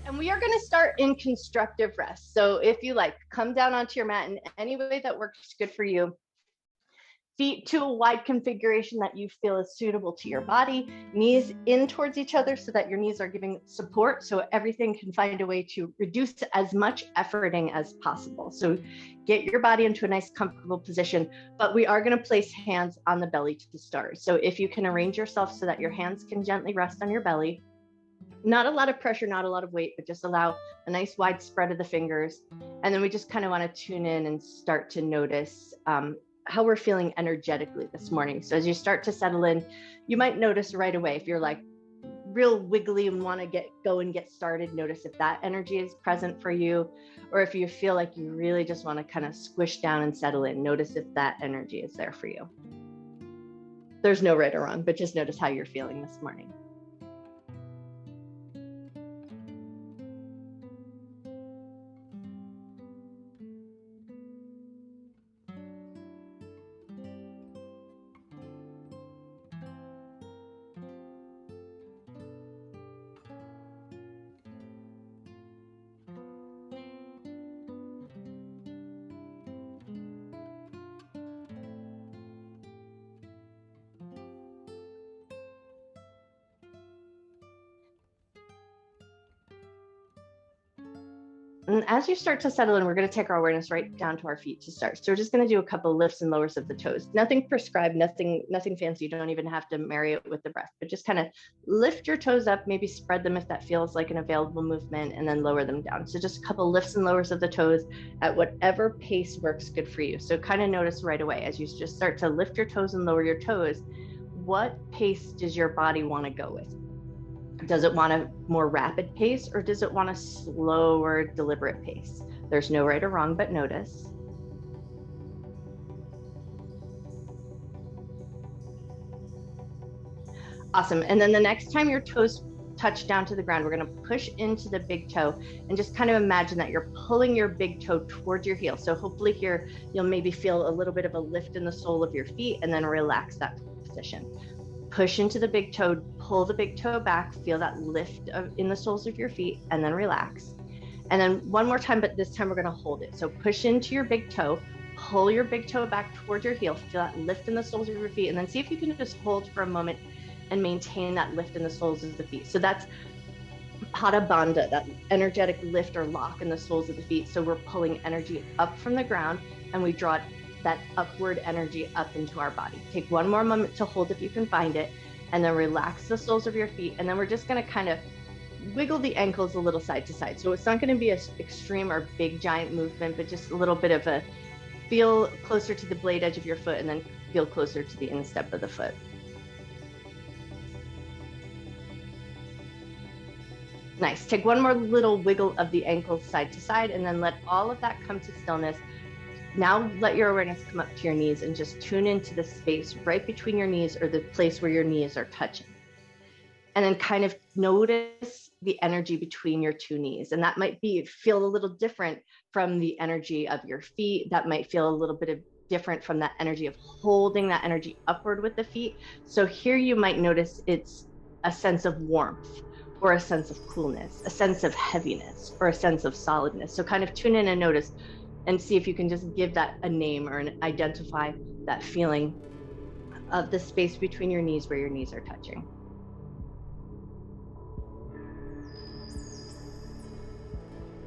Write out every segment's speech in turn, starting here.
And we are going to start in constructive rest. So if you like, come down onto your mat in any way that works good for you. Feet to a wide configuration that you feel is suitable to your body, knees in towards each other so that your knees are giving support, so everything can find a way to reduce as much efforting as possible. So get your body into a nice comfortable position, but we are going to place hands on the belly to start. So if you can arrange yourself so that your hands can gently rest on your belly, not a lot of pressure, not a lot of weight, but just allow a nice wide spread of the fingers. And then we just kind of want to tune in and start to notice how we're feeling energetically this morning. So as you start to settle in, you might notice right away if you're like real wiggly and want to get started, notice if that energy is present for you, or if you feel like you really just want to kind of squish down and settle in, notice if that energy is there for you. There's no right or wrong, but just notice how you're feeling this morning. And as you start to settle in, we're going to take our awareness right down to our feet to start. So we're just going to do a couple lifts and lowers of the toes. Nothing prescribed, nothing fancy. You don't even have to marry it with the breath, but just kind of lift your toes up, maybe spread them if that feels like an available movement, and then lower them down. So just a couple lifts and lowers of the toes at whatever pace works good for you. So kind of notice right away as you just start to lift your toes and lower your toes, what pace does your body want to go with? Does it want a more rapid pace, or does it want a slower, deliberate pace? There's no right or wrong, but notice. Awesome. And then the next time your toes touch down to the ground, we're going to push into the big toe and just kind of imagine that you're pulling your big toe towards your heel. So hopefully here, you'll maybe feel a little bit of a lift in the sole of your feet, and then relax that position. Push into the big toe, pull the big toe back, feel that lift in the soles of your feet, and then relax. And then one more time, but this time we're going to hold it. So push into your big toe, pull your big toe back towards your heel, feel that lift in the soles of your feet, and then see if you can just hold for a moment and maintain that lift in the soles of the feet. So that's Pada Bandha, that energetic lift or lock in the soles of the feet. So we're pulling energy up from the ground, and we draw that upward energy up into our body. Take one more moment to hold if you can find it, and then relax the soles of your feet. And then we're just going to kind of wiggle the ankles a little side to side. So it's not going to be an extreme or big giant movement, but just a little bit of a feel closer to the blade edge of your foot, and then feel closer to the instep of the foot. Nice. Take one more little wiggle of the ankles side to side, and then let all of that come to stillness. Now let your awareness come up to your knees and just tune into the space right between your knees, or the place where your knees are touching. And then kind of notice the energy between your two knees. And that might feel a little different from the energy of your feet. That might feel a little bit different from that energy of holding that energy upward with the feet. So here you might notice it's a sense of warmth, or a sense of coolness, a sense of heaviness, or a sense of solidness. So kind of tune in and notice, and see if you can just give that a name, or identify that feeling of the space between your knees where your knees are touching.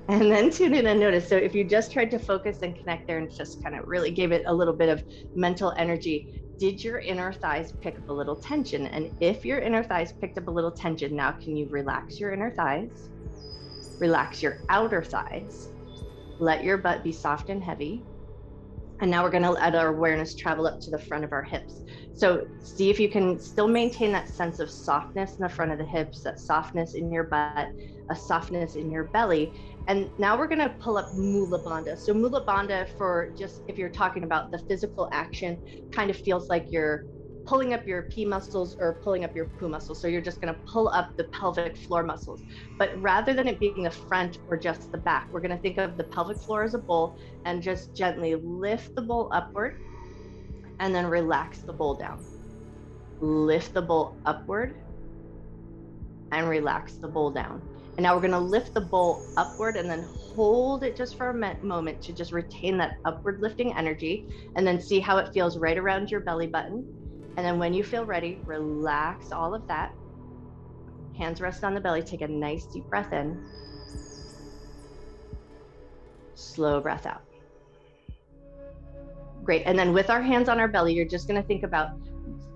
And then tune in and notice. So if you just tried to focus and connect there and just kind of really gave it a little bit of mental energy, did your inner thighs pick up a little tension? And if your inner thighs picked up a little tension, now can you relax your inner thighs, relax your outer thighs, let your butt be soft and heavy. And now we're going to let our awareness travel up to the front of our hips. So see if you can still maintain that sense of softness in the front of the hips, that softness in your butt, a softness in your belly. And now we're going to pull up Mula Bandha. So Mula Bandha, for just if you're talking about the physical action, kind of feels like you're pulling up your P muscles or pulling up your Pu muscles. So you're just going to pull up the pelvic floor muscles. But rather than it being the front or just the back, we're going to think of the pelvic floor as a bowl, and just gently lift the bowl upward, and then relax the bowl down. Lift the bowl upward and relax the bowl down. And now we're going to lift the bowl upward and then hold it just for a moment to just retain that upward lifting energy, and then see how it feels right around your belly button. And then when you feel ready, relax all of that. Hands rest on the belly. Take a nice deep breath in. Slow breath out. Great. And then with our hands on our belly, you're just going to think about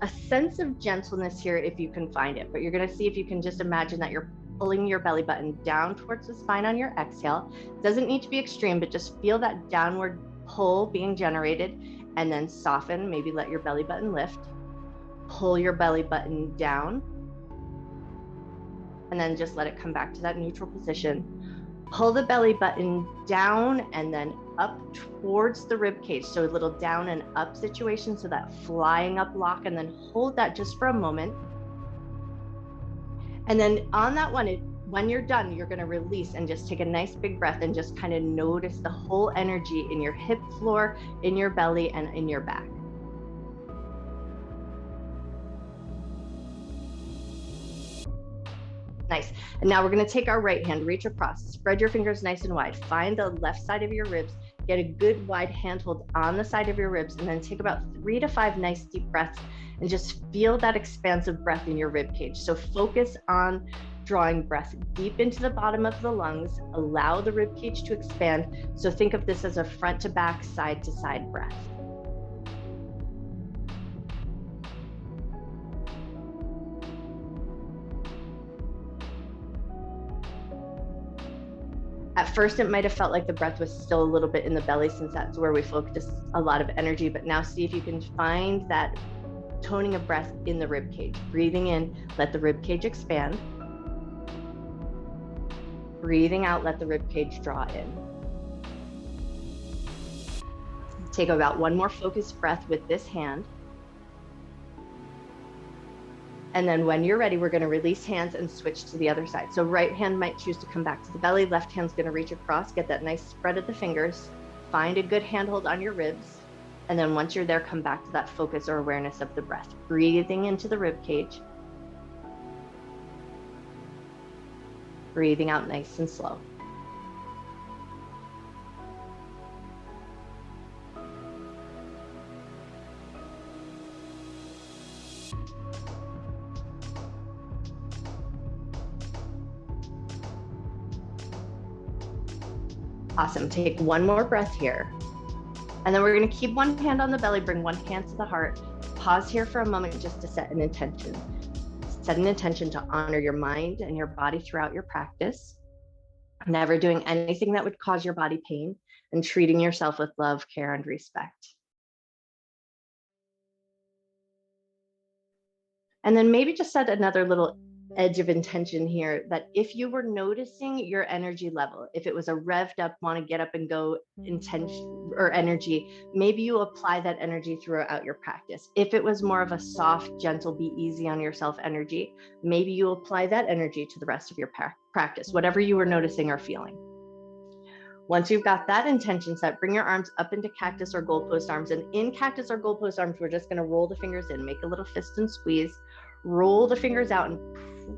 a sense of gentleness here if you can find it, but you're going to see if you can just imagine that you're pulling your belly button down towards the spine on your exhale. It doesn't need to be extreme, but just feel that downward pull being generated, and then soften, maybe let your belly button lift. Pull your belly button down, and then just let it come back to that neutral position. Pull the belly button down and then up towards the rib cage. So a little down and up situation, so that flying up lock, and then hold that just for a moment. And then on that one, when you're done, you're going to release and just take a nice big breath and just kind of notice the whole energy in your hip floor, in your belly, and in your back. Nice. And now we're going to take our right hand, reach across, spread your fingers nice and wide, find the left side of your ribs, get a good wide handhold on the side of your ribs, and then take about 3 to 5 nice deep breaths and just feel that expansive breath in your rib cage. So focus on drawing breath deep into the bottom of the lungs, allow the rib cage to expand. So think of this as a front to back, side to side breath. At first, it might have felt like the breath was still a little bit in the belly, since that's where we focus a lot of energy, but now see if you can find that toning of breath in the rib cage. Breathing in, let the rib cage expand. Breathing out, let the rib cage draw in. Take about one more focused breath with this hand. And then when you're ready, we're going to release hands and switch to the other side. So right hand might choose to come back to the belly. Left hand's going to reach across, get that nice spread of the fingers. Find a good handhold on your ribs. And then once you're there, come back to that focus or awareness of the breath. Breathing into the rib cage. Breathing out nice and slow. Awesome. Take one more breath here. And then we're going to keep one hand on the belly, bring one hand to the heart. Pause here for a moment just to set an intention. Set an intention to honor your mind and your body throughout your practice. Never doing anything that would cause your body pain, and treating yourself with love, care, and respect. And then maybe just set another little edge of intention here, that if you were noticing your energy level, if it was a revved up, want to get up and go intention or energy, maybe you apply that energy throughout your practice. If it was more of a soft, gentle, be easy on yourself energy, maybe you apply that energy to the rest of your practice, whatever you were noticing or feeling. Once you've got that intention set, bring your arms up into cactus or goalpost arms. And in cactus or goalpost arms, we're just going to roll the fingers in, make a little fist and squeeze, roll the fingers out, and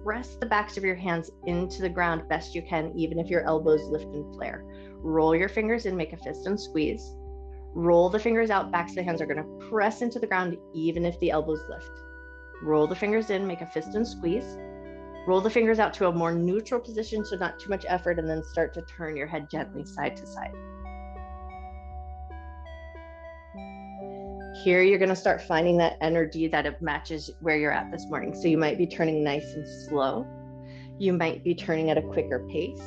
press the backs of your hands into the ground best you can, even if your elbows lift and flare. Roll your fingers in, make a fist and squeeze. Roll the fingers out, backs of the hands are going to press into the ground, even if the elbows lift. Roll the fingers in, make a fist and squeeze. Roll the fingers out to a more neutral position, so not too much effort, and then start to turn your head gently side to side. Here, you're going to start finding that energy that it matches where you're at this morning. So you might be turning nice and slow. You might be turning at a quicker pace.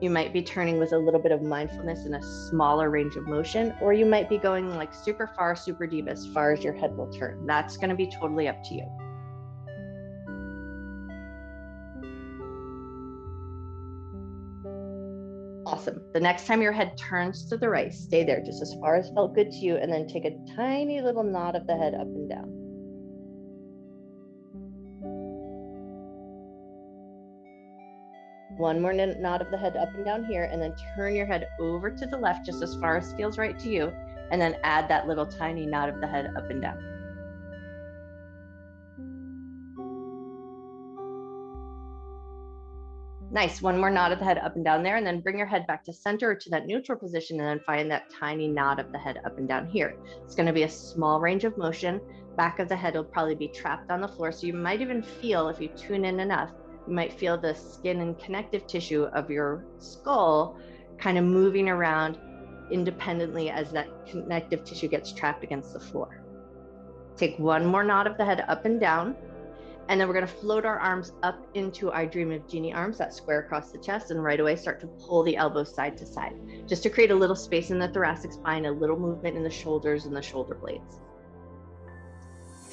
You might be turning with a little bit of mindfulness in a smaller range of motion, or you might be going like super far, super deep, as far as your head will turn. That's going to be totally up to you. Awesome. The next time your head turns to the right, stay there just as far as felt good to you, and then take a tiny little nod of the head up and down. One more nod of the head up and down here, and then turn your head over to the left just as far as feels right to you, and then add that little tiny nod of the head up and down. Nice. One more nod of the head up and down there, and then bring your head back to center or to that neutral position, and then find that tiny nod of the head up and down here. It's going to be a small range of motion. Back of the head will probably be trapped on the floor. So you might even feel, if you tune in enough, you might feel the skin and connective tissue of your skull kind of moving around independently as that connective tissue gets trapped against the floor. Take one more nod of the head up and down. And then we're going to float our arms up into I Dream of Jeannie arms, that square across the chest, and right away start to pull the elbows side to side, just to create a little space in the thoracic spine, a little movement in the shoulders and the shoulder blades.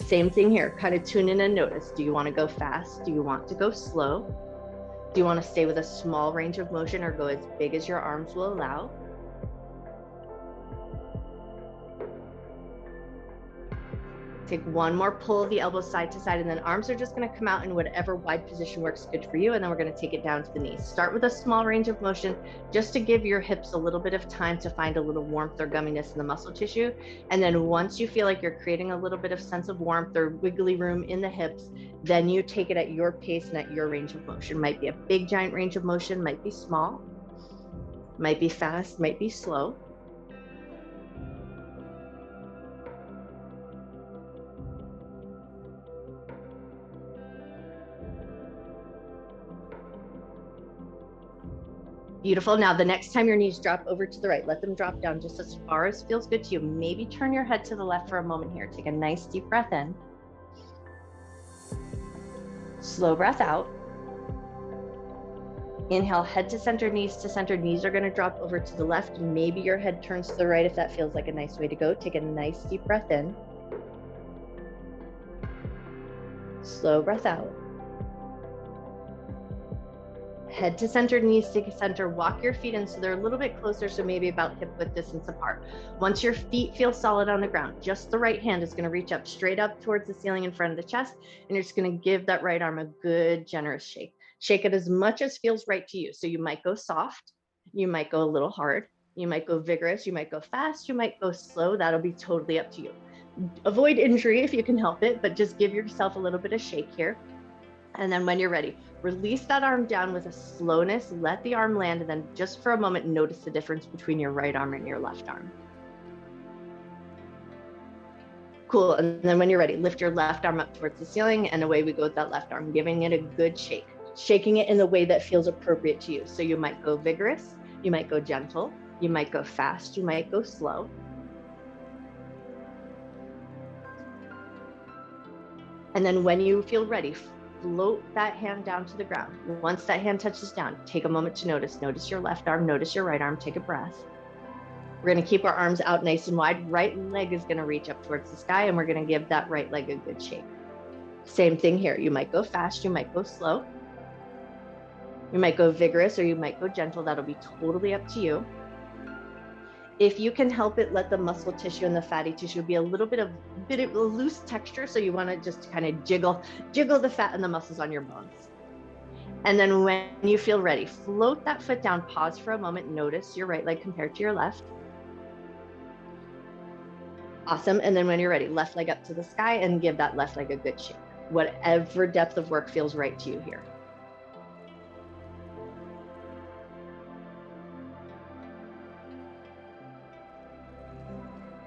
Same thing here, kind of tune in and notice. Do you want to go fast? Do you want to go slow? Do you want to stay with a small range of motion or go as big as your arms will allow? Take one more pull of the elbows side to side, and then arms are just going to come out in whatever wide position works good for you. And then we're going to take it down to the knees. Start with a small range of motion just to give your hips a little bit of time to find a little warmth or gumminess in the muscle tissue. And then once you feel like you're creating a little bit of sense of warmth or wiggly room in the hips, then you take it at your pace and at your range of motion. Might be a big giant range of motion, might be small, might be fast, might be slow. Beautiful. Now, the next time your knees drop over to the right, let them drop down just as far as feels good to you. Maybe turn your head to the left for a moment here. Take a nice deep breath in. Slow breath out. Inhale, head to center, knees to center. Knees are going to drop over to the left. Maybe your head turns to the right if that feels like a nice way to go. Take a nice deep breath in. Slow breath out. Head to center, knees to center. Walk your feet in so they're a little bit closer, so maybe about hip width distance apart. Once your feet feel solid on the ground, just the right hand is going to reach up straight up towards the ceiling in front of the chest, and you're just going to give that right arm a good generous shake. Shake it as much as feels right to you. So you might go soft, you might go a little hard, you might go vigorous, you might go fast, you might go slow. That'll be totally up to you. Avoid injury if you can help it, but just give yourself a little bit of shake here. And then when you're ready, release that arm down with a slowness, let the arm land, and then just for a moment, notice the difference between your right arm and your left arm. Cool, and then when you're ready, lift your left arm up towards the ceiling, and away we go with that left arm, giving it a good shake, shaking it in the way that feels appropriate to you. So you might go vigorous, you might go gentle, you might go fast, you might go slow. And then when you feel ready, float that hand down to the ground. Once that hand touches down, take a moment to notice. Notice your left arm, notice your right arm, take a breath. We're going to keep our arms out nice and wide. Right leg is going to reach up towards the sky, and we're going to give that right leg a good shake. Same thing here. You might go fast, you might go slow. You might go vigorous, or you might go gentle. That'll be totally up to you. If you can help it, let the muscle tissue and the fatty tissue be a little bit of a loose texture. So you want to just kind of jiggle the fat and the muscles on your bones. And then when you feel ready, float that foot down, pause for a moment, notice your right leg compared to your left. Awesome. And then when you're ready, left leg up to the sky and give that left leg a good shake. Whatever depth of work feels right to you here.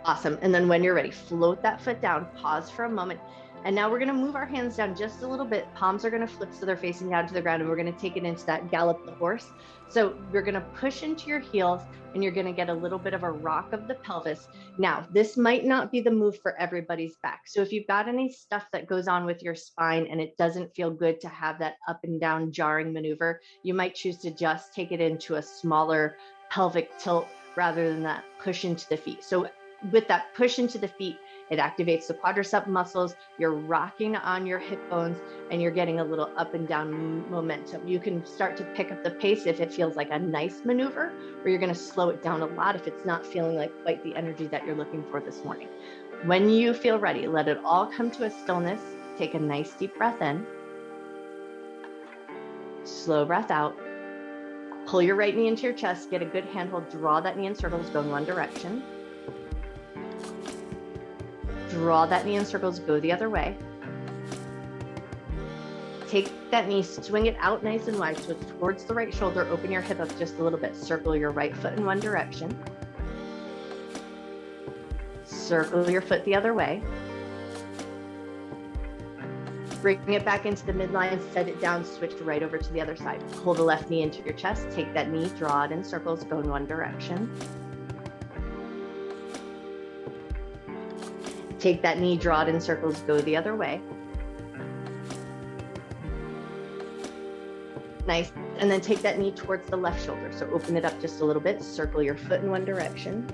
Awesome. And then when you're ready, float that foot down, pause for a moment. And now we're going to move our hands down just a little bit. Palms are going to flip so they're facing down to the ground, and we're going to take it into that gallop the horse. So you're going to push into your heels, and you're going to get a little bit of a rock of the pelvis. Now, this might not be the move for everybody's back. So if you've got any stuff that goes on with your spine and it doesn't feel good to have that up and down jarring maneuver, you might choose to just take it into a smaller pelvic tilt rather than that push into the feet. So with that push into the feet, it activates the quadricep muscles, you're rocking on your hip bones, and you're getting a little up and down momentum. You can start to pick up the pace if it feels like a nice maneuver, or you're going to slow it down a lot if it's not feeling like quite the energy that you're looking for this morning. When you feel ready, let it all come to a stillness. Take a nice deep breath in. Slow breath out. Pull your right knee into your chest, get a good handhold, draw that knee in circles, go in one direction. Draw that knee in circles, go the other way. Take that knee, swing it out nice and wide. So towards the right shoulder, open your hip up just a little bit. Circle your right foot in one direction. Circle your foot the other way. Bring it back into the midline, set it down, switch right over to the other side. Pull the left knee into your chest, take that knee, draw it in circles, go in one direction. Take that knee, draw it in circles, go the other way. Nice. And then take that knee towards the left shoulder. So open it up just a little bit, circle your foot in one direction.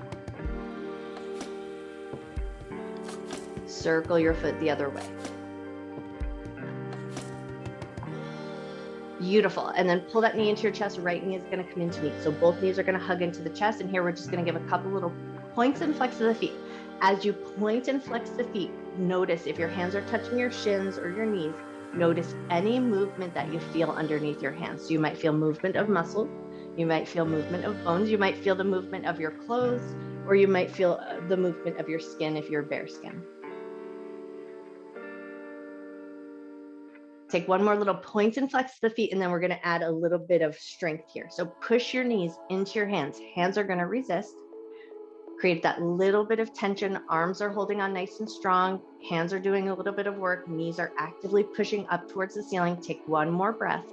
Circle your foot the other way. Beautiful. And then pull that knee into your chest. Right knee is going to come into meet. So both knees are going to hug into the chest. And here we're just going to give a couple little points and flex of the feet. As you point and flex the feet, notice if your hands are touching your shins or your knees, notice any movement that you feel underneath your hands. So you might feel movement of muscle. You might feel movement of bones. You might feel the movement of your clothes, or you might feel the movement of your skin if you're bare skin. Take one more little point and flex the feet, and then we're going to add a little bit of strength here. So push your knees into your hands. Hands are going to resist. Create that little bit of tension. Arms are holding on nice and strong. Hands are doing a little bit of work. Knees are actively pushing up towards the ceiling. Take one more breath.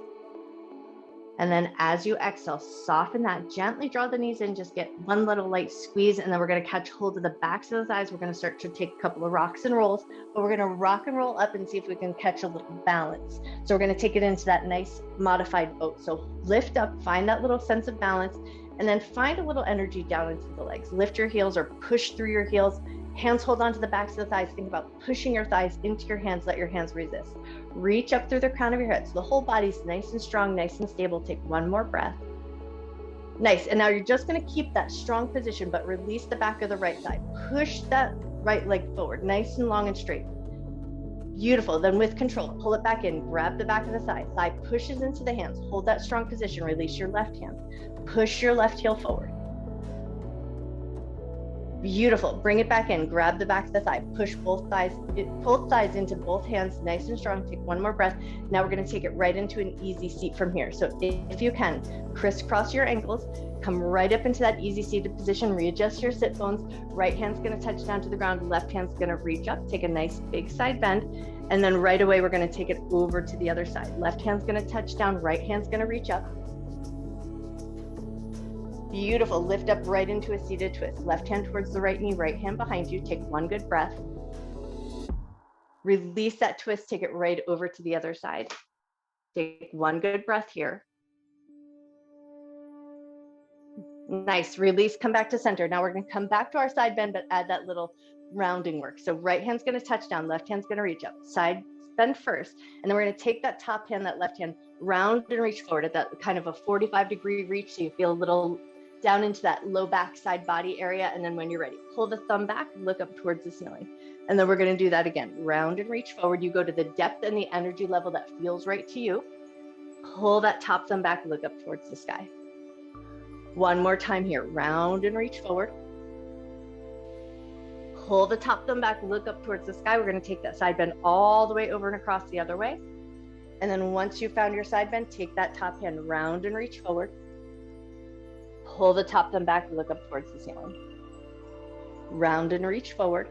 And then as you exhale, soften that, gently draw the knees in, just get one little light squeeze, and then we're going to catch hold of the backs of the thighs. We're going to start to take a couple of rocks and rolls, but we're going to rock and roll up and see if we can catch a little balance. So we're going to take it into that nice modified boat. So lift up, find that little sense of balance, and then find a little energy down into the legs. Lift your heels or push through your heels. Hands hold on to the backs of the thighs. Think about pushing your thighs into your hands. Let your hands resist. Reach up through the crown of your head. So the whole body's nice and strong, nice and stable. Take one more breath. Nice. And now you're just going to keep that strong position, but release the back of the right thigh. Push that right leg forward, nice and long and straight. Beautiful. Then with control, pull it back in, grab the back of the thigh. Thigh pushes into the hands. Hold that strong position. Release your left hand. Push your left heel forward. Beautiful. Bring it back in. Grab the back of the thigh. Push both thighs into both hands, nice and strong. Take one more breath. Now we're going to take it right into an easy seat from here. So if you can, crisscross your ankles, come right up into that easy seated position. Readjust your sit bones. Right hand's going to touch down to the ground. Left hand's going to reach up. Take a nice big side bend. And then right away, we're going to take it over to the other side. Left hand's going to touch down. Right hand's going to reach up. Beautiful. Lift up right into a seated twist. Left hand towards the right knee, right hand behind you. Take one good breath. Release that twist. Take it right over to the other side. Take one good breath here. Nice. Release. Come back to center. Now we're going to come back to our side bend, but add that little rounding work. So right hand's going to touch down. Left hand's going to reach up. Side bend first. And then we're going to take that top hand, that left hand, round and reach forward at that kind of a 45-degree reach. So you feel a little down into that low back side body area. And then when you're ready, pull the thumb back, look up towards the ceiling. And then we're going to do that again. Round and reach forward. You go to the depth and the energy level that feels right to you. Pull that top thumb back, look up towards the sky. One more time here. Round and reach forward. Pull the top thumb back, look up towards the sky. We're going to take that side bend all the way over and across the other way. And then once you found your side bend, take that top hand, round and reach forward. Pull the top thumb back, look up towards the ceiling. Round and reach forward.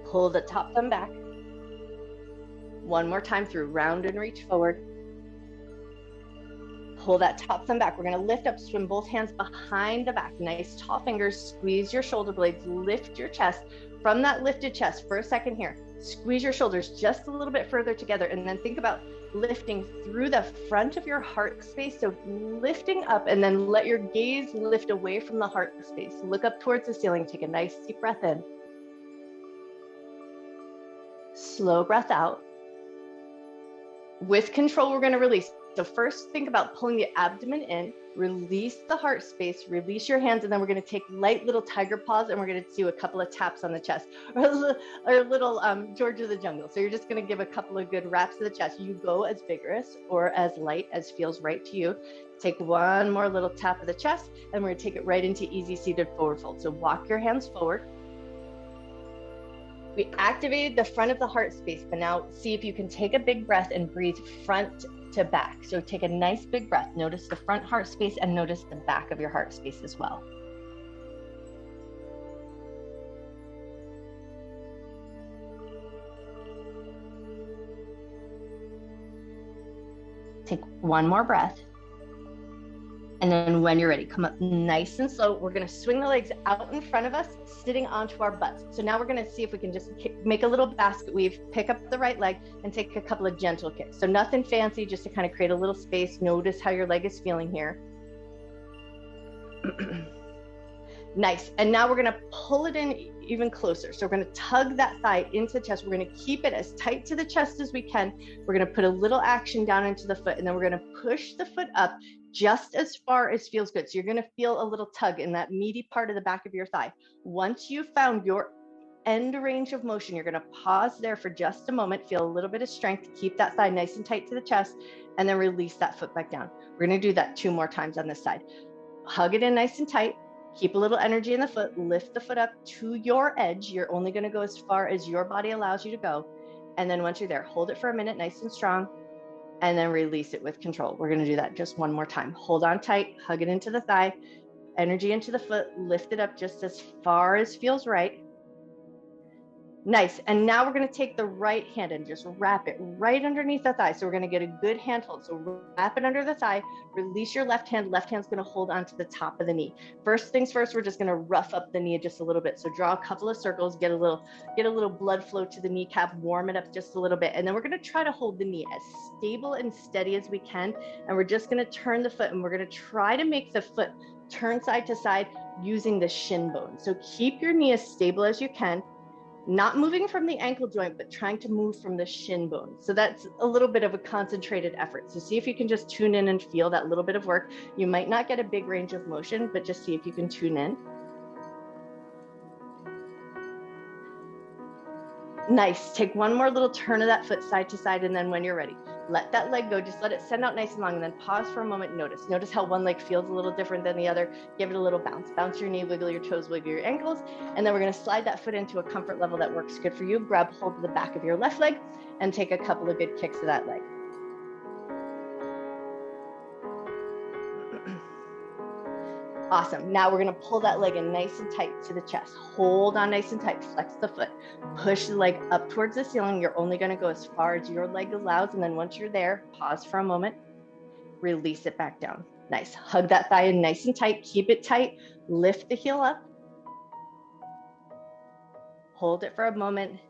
Pull the top thumb back. One more time through, round and reach forward. Pull that top thumb back. We're going to lift up, swim both hands behind the back. Nice tall fingers, squeeze your shoulder blades, lift your chest. From that lifted chest for a second here, squeeze your shoulders just a little bit further together, and then think about lifting through the front of your heart space. So lifting up, and then let your gaze lift away from the heart space. Look up towards the ceiling. Take a nice deep breath in. Slow breath out. With control, we're going to release. So first, think about pulling the abdomen in, release the heart space, release your hands, and then we're going to take light little tiger paws, and we're going to do a couple of taps on the chest, or a little George of the Jungle. So you're just going to give a couple of good raps to the chest. You go as vigorous or as light as feels right to you. Take one more little tap of the chest, and we're going to take it right into easy seated forward fold. So walk your hands forward. We activated the front of the heart space, but now see if you can take a big breath and breathe front to back. So take a nice big breath. Notice the front heart space and notice the back of your heart space as well. Take one more breath. And then when you're ready, come up nice and slow. We're gonna swing the legs out in front of us, sitting onto our butts. So now we're gonna see if we can just make a little basket weave, pick up the right leg and take a couple of gentle kicks. So nothing fancy, just to kind of create a little space. Notice how your leg is feeling here. Nice, and now we're gonna pull it in even closer. So we're gonna tug that thigh into the chest. We're gonna keep it as tight to the chest as we can. We're gonna put a little action down into the foot, and then we're gonna push the foot up just as far as feels good. So you're gonna feel a little tug in that meaty part of the back of your thigh. Once you've found your end range of motion, you're gonna pause there for just a moment, feel a little bit of strength, keep that thigh nice and tight to the chest, and then release that foot back down. We're gonna do that 2 more times on this side. Hug it in nice and tight, keep a little energy in the foot, lift the foot up to your edge. You're only gonna go as far as your body allows you to go. And then once you're there, hold it for a minute, nice and strong, and then release it with control. We're gonna do that just 1 more time. Hold on tight, hug it into the thigh, energy into the foot, lift it up just as far as feels right. Nice, and now we're gonna take the right hand and just wrap it right underneath the thigh. So we're gonna get a good hand hold. So wrap it under the thigh, release your left hand's gonna hold onto the top of the knee. First things first, we're just gonna rough up the knee just a little bit. So draw a couple of circles, get a little blood flow to the kneecap, warm it up just a little bit. And then we're gonna try to hold the knee as stable and steady as we can. And we're just gonna turn the foot, and we're gonna try to make the foot turn side to side using the shin bone. So keep your knee as stable as you can, not moving from the ankle joint, but trying to move from the shin bone. So that's a little bit of a concentrated effort. So see if you can just tune in and feel that little bit of work. You might not get a big range of motion, but just see if you can tune in. Nice, take 1 more little turn of that foot side to side, and then when you're ready, let that leg go, just let it send out nice and long, and then pause for a moment, notice how one leg feels a little different than the other. Give it a little bounce your knee, wiggle your toes, wiggle your ankles, and then we're gonna slide that foot into a comfort level that works good for you. Grab hold of the back of your left leg and take a couple of good kicks of that leg. Awesome. Now we're going to pull that leg in nice and tight to the chest. Hold on nice and tight. Flex the foot. Push the leg up towards the ceiling. You're only going to go as far as your leg allows. And then once you're there, pause for a moment. Release it back down. Nice. Hug that thigh in nice and tight. Keep it tight. Lift the heel up. Hold it for a moment.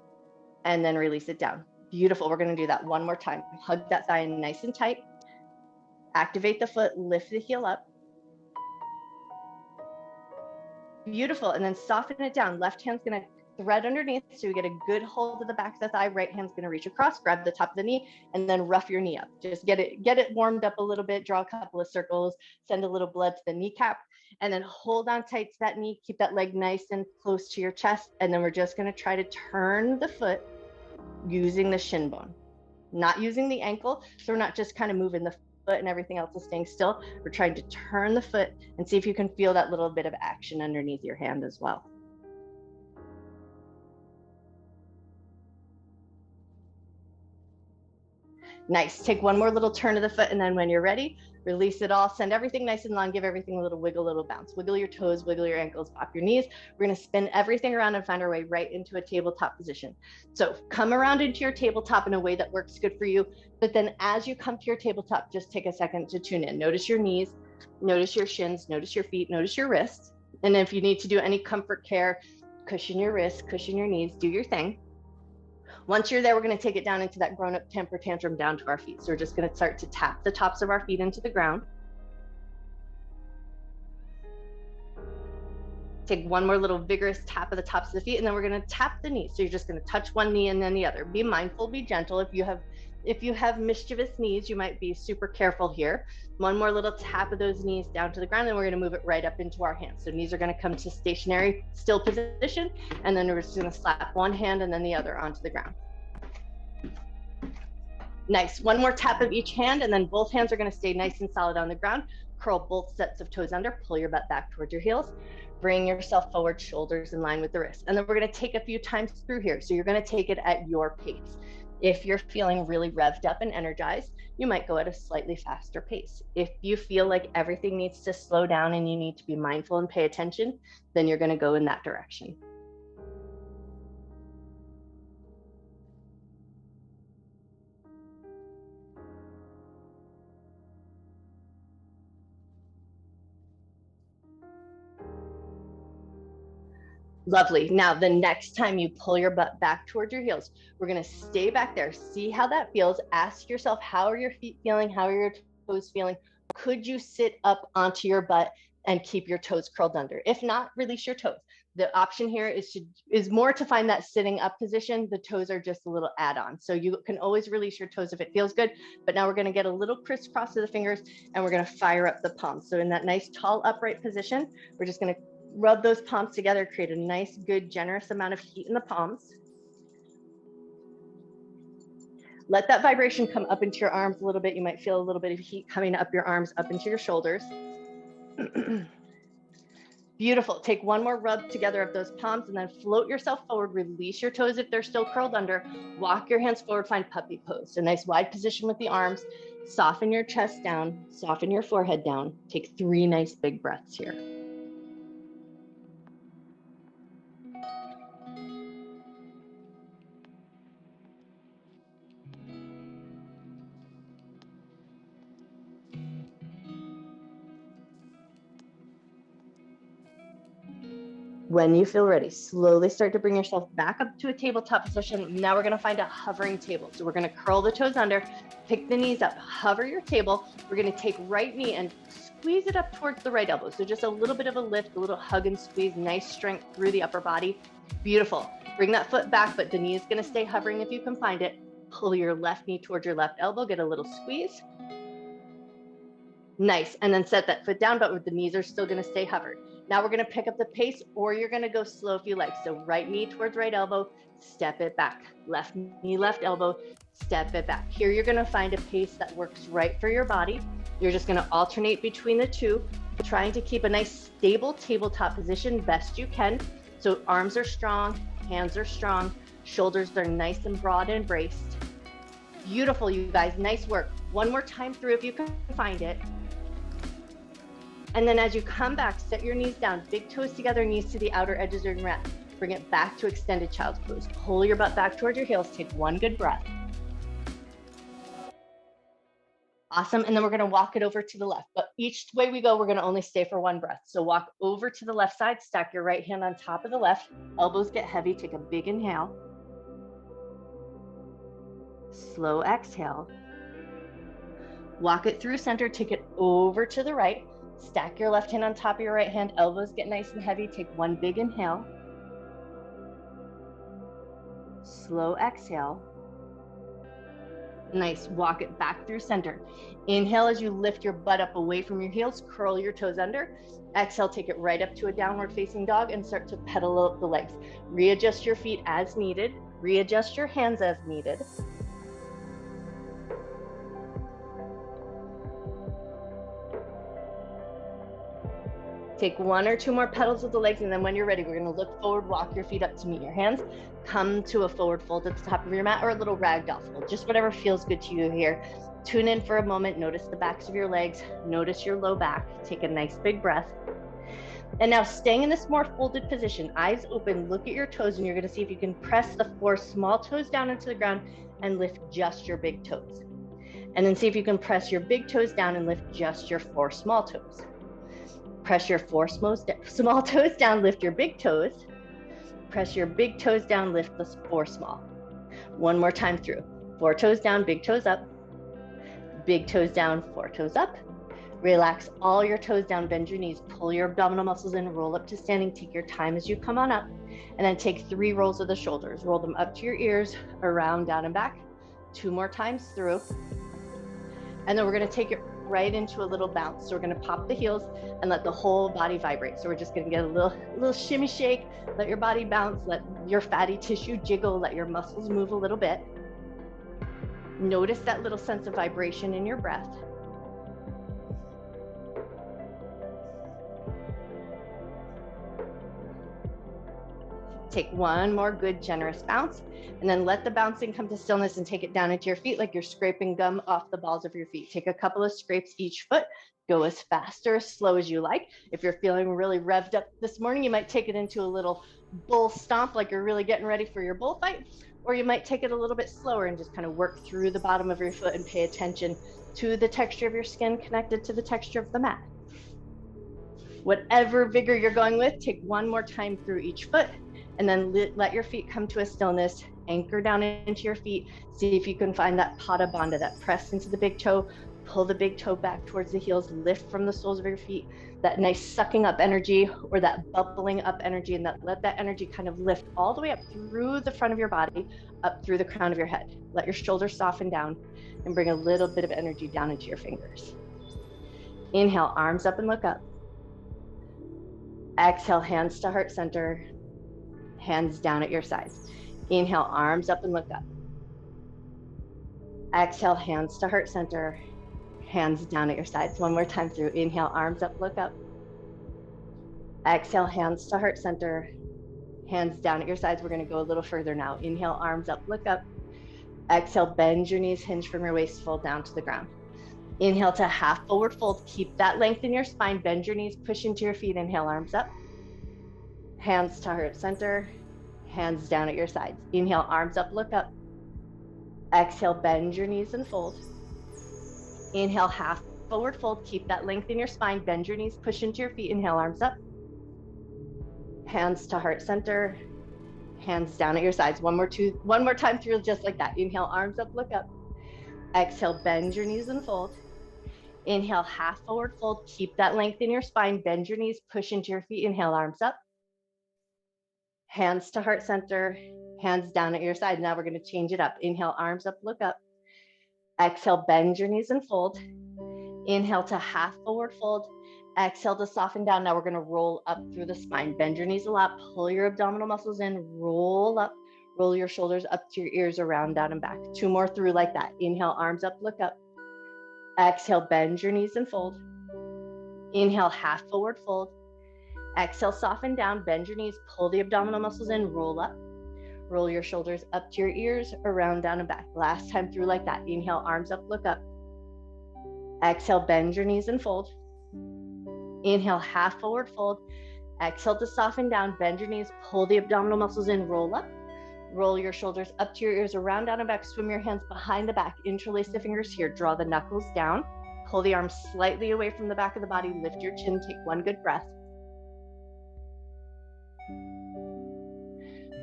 And then release it down. Beautiful. We're going to do that 1 more time. Hug that thigh in nice and tight. Activate the foot. Lift the heel up. Beautiful, and then soften it down. Left hand's gonna thread underneath, so you get a good hold of the back of the thigh. Right hand's gonna reach across, grab the top of the knee, and then rough your knee up. Just get it warmed up a little bit, draw a couple of circles, send a little blood to the kneecap, and then hold on tight to that knee. Keep that leg nice and close to your chest, and then we're just gonna try to turn the foot using the shin bone, not using the ankle. So we're not just kind of moving the foot and everything else is staying still. We're trying to turn the foot and see if you can feel that little bit of action underneath your hand as well. Nice. Take 1 more little turn of the foot, and then when you're ready, release it all. Send everything nice and long. Give everything a little wiggle, little bounce. Wiggle your toes, wiggle your ankles, pop your knees. We're going to spin everything around and find our way right into a tabletop position. So come around into your tabletop in a way that works good for you. But then as you come to your tabletop, just take a second to tune in. Notice your knees, notice your shins, notice your feet, notice your wrists. And if you need to do any comfort care, cushion your wrists, cushion your knees, do your thing. Once you're there, we're going to take it down into that grown-up temper tantrum down to our feet. So we're just going to start to tap the tops of our feet into the ground. Take 1 more little vigorous tap of the tops of the feet, and then we're going to tap the knees. So you're just going to touch one knee and then the other. Be mindful, be gentle. If you have mischievous knees, you might be super careful here. 1 more little tap of those knees down to the ground, and we're going to move it right up into our hands. So knees are going to come to stationary, still position, and then we're just going to slap one hand and then the other onto the ground. Nice. 1 more tap of each hand, and then both hands are going to stay nice and solid on the ground. Curl both sets of toes under, pull your butt back towards your heels. Bring yourself forward, shoulders in line with the wrist. And then we're going to take a few times through here. So you're going to take it at your pace. If you're feeling really revved up and energized, you might go at a slightly faster pace. If you feel like everything needs to slow down and you need to be mindful and pay attention, then you're going to go in that direction. Lovely. Now, the next time you pull your butt back towards your heels, we're going to stay back there. See how that feels. Ask yourself, how are your feet feeling? How are your toes feeling? Could you sit up onto your butt and keep your toes curled under? If not, release your toes. The option here is more to find that sitting up position. The toes are just a little add-on. So you can always release your toes if it feels good. But now we're going to get a little crisscross of the fingers and we're going to fire up the palms. So in that nice tall upright position, we're just going to rub those palms together, create a nice, good, generous amount of heat in the palms. Let that vibration come up into your arms a little bit. You might feel a little bit of heat coming up your arms, up into your shoulders. Beautiful. Take one more rub together of those palms and then float yourself forward. Release your toes if they're still curled under. Walk your hands forward, find puppy pose. A nice wide position with the arms. Soften your chest down, soften your forehead down. Take 3 nice big breaths here. When you feel ready, slowly start to bring yourself back up to a tabletop position. Now we're going to find a hovering table. So we're going to curl the toes under, pick the knees up, hover your table. We're going to take right knee and squeeze it up towards the right elbow. So just a little bit of a lift, a little hug and squeeze, nice strength through the upper body. Beautiful. Bring that foot back, but the knee is going to stay hovering if you can find it. Pull your left knee towards your left elbow, get a little squeeze. Nice. And then set that foot down, but the knees are still going to stay hovered. Now we're going to pick up the pace, or you're going to go slow if you like. So right knee towards right elbow, step it back. Left knee, left elbow, step it back. Here you're going to find a pace that works right for your body. You're just going to alternate between the two, trying to keep a nice stable tabletop position best you can. So arms are strong, hands are strong, shoulders are nice and broad and braced. Beautiful, you guys. Nice work. One more time through if you can find it. And then as you come back, set your knees down, big toes together, knees to the outer edges of your mat. Bring it back to extended child's pose. Pull your butt back towards your heels. Take one good breath. Awesome. And then we're going to walk it over to the left. But each way we go, we're going to only stay for one breath. So walk over to the left side, stack your right hand on top of the left. Elbows get heavy. Take a big inhale. Slow exhale. Walk it through center. Take it over to the right. Stack your left hand on top of your right hand. Elbows get nice and heavy. Take one big inhale. Slow exhale. Nice. Walk it back through center. Inhale as you lift your butt up away from your heels. Curl your toes under. Exhale, take it right up to a downward facing dog and start to pedal out the legs. Readjust your feet as needed. Readjust your hands as needed. Take 1 or 2 more pedals of the legs, and then when you're ready, we're going to look forward, walk your feet up to meet your hands, come to a forward fold at the top of your mat or a little ragdoll fold, just whatever feels good to you here. Tune in for a moment, notice the backs of your legs, notice your low back, take a nice big breath. And now staying in this more folded position, eyes open, look at your toes, and you're going to see if you can press the 4 small toes down into the ground and lift just your big toes. And then see if you can press your big toes down and lift just your 4 small toes. Press your 4 small toes down, lift your big toes. Press your big toes down, lift the 4 small. One more time through. 4 toes down, big toes up. Big toes down, 4 toes up. Relax all your toes down, bend your knees, pull your abdominal muscles in, roll up to standing, take your time as you come on up. And then take 3 rolls of the shoulders. Roll them up to your ears, around, down, and back. 2 more times through. And then we're going to take it right into a little bounce. So we're going to pop the heels and let the whole body vibrate. So we're just going to get a little shimmy shake, let your body bounce, let your fatty tissue jiggle, let your muscles move a little bit. Notice that little sense of vibration in your breath. Take one more good, generous bounce, and then let the bouncing come to stillness and take it down into your feet like you're scraping gum off the balls of your feet. Take a couple of scrapes each foot. Go as fast or as slow as you like. If you're feeling really revved up this morning, you might take it into a little bull stomp like you're really getting ready for your bullfight, or you might take it a little bit slower and just kind of work through the bottom of your foot and pay attention to the texture of your skin connected to the texture of the mat. Whatever vigor you're going with, take one more time through each foot, and then let your feet come to a stillness. Anchor down into your feet. See if you can find that pada bandha, that press into the big toe. Pull the big toe back towards the heels, lift from the soles of your feet, that nice sucking up energy or that bubbling up energy, and let that energy kind of lift all the way up through the front of your body, up through the crown of your head. Let your shoulders soften down and bring a little bit of energy down into your fingers. Inhale, arms up and look up. Exhale, hands to heart center, hands down at your sides. Inhale, arms up and look up. Exhale, hands to heart center, hands down at your sides. One more time through. Inhale, arms up, look up. Exhale, hands to heart center, hands down at your sides. We're going to go a little further now. Inhale, arms up, look up. Exhale, bend your knees, hinge from your waist, fold down to the ground. Inhale to half forward fold. Keep that length in your spine. Bend your knees, push into your feet. Inhale, arms up. Hands to heart center, hands down at your sides. Inhale, arms up, look up. Exhale, bend your knees and fold. Inhale, half forward fold. Keep that length in your spine. Bend your knees, push into your feet. Inhale, arms up. Hands to heart center, hands down at your sides. One more time through, just like that. Inhale, arms up, look up. Exhale, bend your knees and fold. Inhale, half forward fold. Keep that length in your spine. Bend your knees, push into your feet. Inhale, arms up. Hands to heart center, hands down at your side. Now we're going to change it up. Inhale, arms up, look up. Exhale, bend your knees and fold. Inhale to half forward fold. Exhale to soften down. Now we're going to roll up through the spine. Bend your knees a lot. Pull your abdominal muscles in. Roll up. Roll your shoulders up to your ears, around, down, and back. Two more through like that. Inhale, arms up, look up. Exhale, bend your knees and fold. Inhale, half forward fold. Exhale, soften down, bend your knees, pull the abdominal muscles in, roll up. Roll your shoulders up to your ears, around, down, and back. Last time through like that. Inhale, arms up, look up. Exhale, bend your knees and fold. Inhale, half forward fold. Exhale to soften down, bend your knees, pull the abdominal muscles in, roll up. Roll your shoulders up to your ears, around, down, and back. Swim your hands behind the back. Interlace the fingers here. Draw the knuckles down. Pull the arms slightly away from the back of the body. Lift your chin. Take one good breath.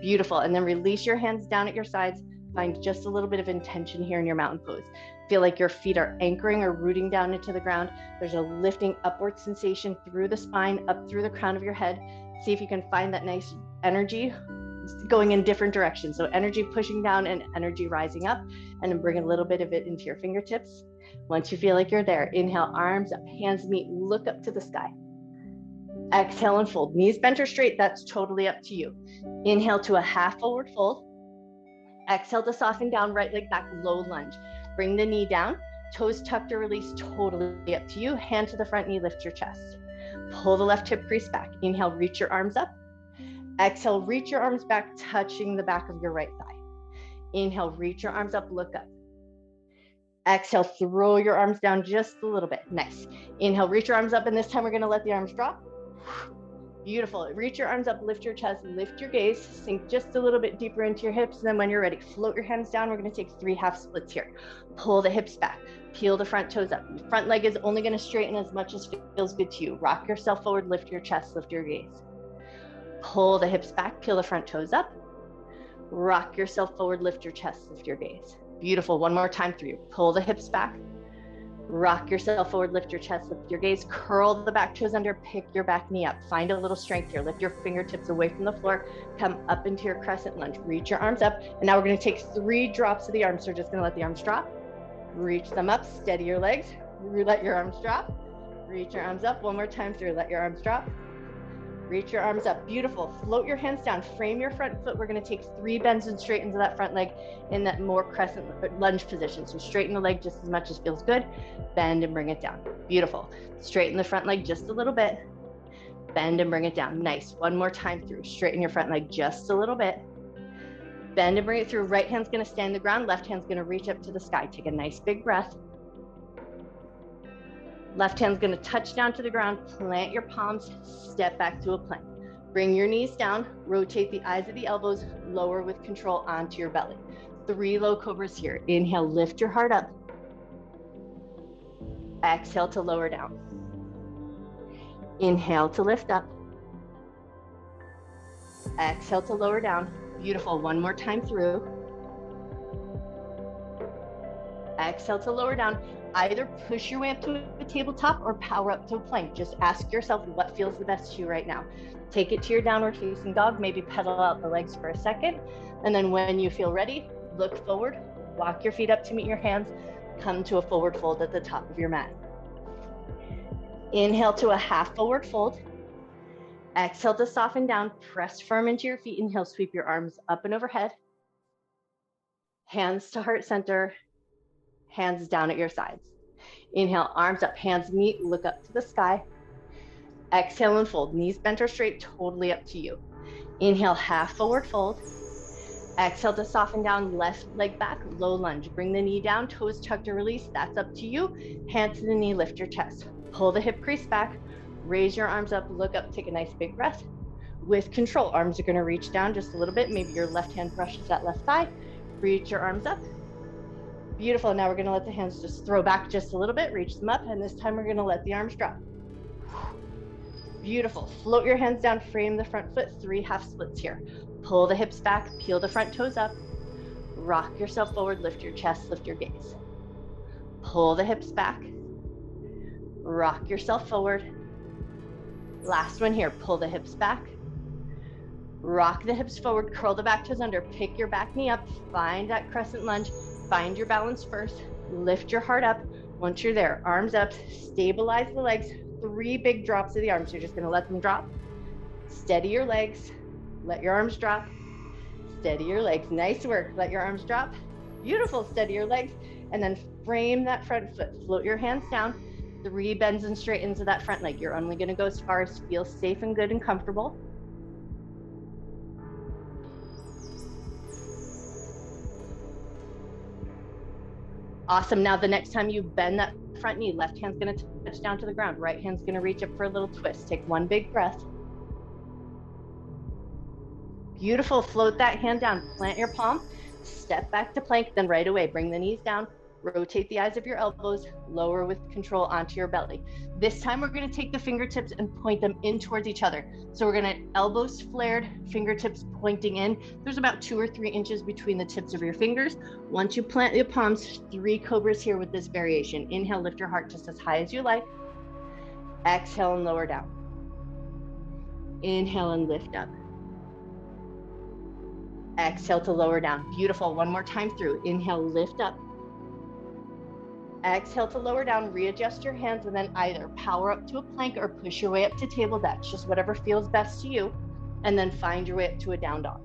Beautiful. And then release your hands down at your sides. Find just a little bit of intention here in your mountain pose. Feel like your feet are anchoring or rooting down into the ground. There's a lifting upward sensation through the spine, up through the crown of your head. See if you can find that nice energy going in different directions. So energy pushing down and energy rising up, and then bring a little bit of it into your fingertips. Once you feel like you're there, inhale, arms up, hands meet, look up to the sky. Exhale and fold. Knees bent or straight, that's totally up to you. Inhale to a half forward fold. Exhale to soften down, right leg back, low lunge. Bring the knee down, toes tucked or released, totally up to you. Hand to the front knee, lift your chest. Pull the left hip crease back. Inhale, reach your arms up. Exhale, reach your arms back, touching the back of your right thigh. Inhale, reach your arms up, look up. Exhale, throw your arms down just a little bit. Nice. Inhale, reach your arms up, and this time we're going to let the arms drop. Beautiful. Reach your arms up, lift your chest, lift your gaze, sink just a little bit deeper into your hips. And then when you're ready, float your hands down. We're going to take 3 half splits here. Pull the hips back, peel the front toes up. The front leg is only going to straighten as much as feels good to you. Rock yourself forward, lift your chest, lift your gaze. Pull the hips back, peel the front toes up. Rock yourself forward, lift your chest, lift your gaze. Beautiful. One more time through. Pull the hips back. Rock yourself forward, lift your chest, lift your gaze, curl the back toes under, pick your back knee up. Find a little strength here. Lift your fingertips away from the floor, come up into your crescent lunge. Reach your arms up, and now we're going to take 3 drops of the arms. So we're just going to let the arms drop, reach them up, steady your legs, let your arms drop, reach your arms up. One more time through, let your arms drop, reach your arms up. Beautiful. Float your hands down, frame your front foot. We're going to take 3 bends and straightens of that front leg in that more crescent lunge position. So straighten the leg just as much as feels good, bend and bring it down. Beautiful. Straighten the front leg just a little bit, Bend and bring it down. Nice. One more time through. Straighten your front leg just a little bit. Bend and bring it through. Right hand's going to stand the ground. Left hand's going to reach up to the sky. Take a nice big breath. Left hand's going to touch down to the ground. Plant your palms. Step back to a plank. Bring your knees down. Rotate the eyes of the elbows. Lower with control onto your belly. 3 low cobras here. Inhale, lift your heart up. Exhale to lower down. Inhale to lift up. Exhale to lower down. Beautiful. One more time through. Exhale to lower down. Either push your way up to a tabletop or power up to a plank. Just ask yourself what feels the best to you right now. Take it to your downward facing dog. Maybe pedal out the legs for a second. And then when you feel ready, look forward, walk your feet up to meet your hands, come to a forward fold at the top of your mat. Inhale to a half forward fold. Exhale to soften down, press firm into your feet. Inhale, sweep your arms up and overhead. Hands to heart center, hands down at your sides. Inhale, arms up, hands meet, look up to the sky. Exhale and fold, knees bent or straight, totally up to you. Inhale, half forward fold. Exhale to soften down, left leg back, low lunge. Bring the knee down, toes tucked to release, that's up to you. Hand to the knee, lift your chest. Pull the hip crease back, raise your arms up, look up, take a nice big breath. With control, arms are gonna reach down just a little bit. Maybe your left hand brushes that left thigh. Reach your arms up. Beautiful, now we're gonna let the hands just throw back just a little bit, reach them up, and this time we're gonna let the arms drop. Beautiful, float your hands down, frame the front foot, 3 half splits here. Pull the hips back, peel the front toes up, rock yourself forward, lift your chest, lift your gaze. Pull the hips back, rock yourself forward. Last one here, pull the hips back, rock the hips forward, curl the back toes under, pick your back knee up, find that crescent lunge, find your balance first, lift your heart up. Once you're there, arms up, stabilize the legs, 3 big drops of the arms. You're just gonna let them drop. Steady your legs, let your arms drop. Steady your legs, nice work. Let your arms drop. Beautiful, steady your legs. And then frame that front foot, float your hands down, 3 bends and straightens of that front leg. You're only gonna go as far as feels safe and good and comfortable. Awesome, now the next time you bend that front knee, left hand's gonna touch down to the ground, right hand's gonna reach up for a little twist. Take 1 big breath. Beautiful, float that hand down, plant your palm, step back to plank, then right away, bring the knees down, rotate the eyes of your elbows, lower with control onto your belly. This time we're gonna take the fingertips and point them in towards each other. So we're gonna elbows flared, fingertips pointing in. There's about 2 or 3 inches between the tips of your fingers. Once you plant the palms, 3 cobras here with this variation. Inhale, lift your heart just as high as you like. Exhale and lower down. Inhale and lift up. Exhale to lower down. Beautiful, one more time through. Inhale, lift up. Exhale to lower down, readjust your hands, and then either power up to a plank or push your way up to table. That's just whatever feels best to you. And then find your way up to a down dog.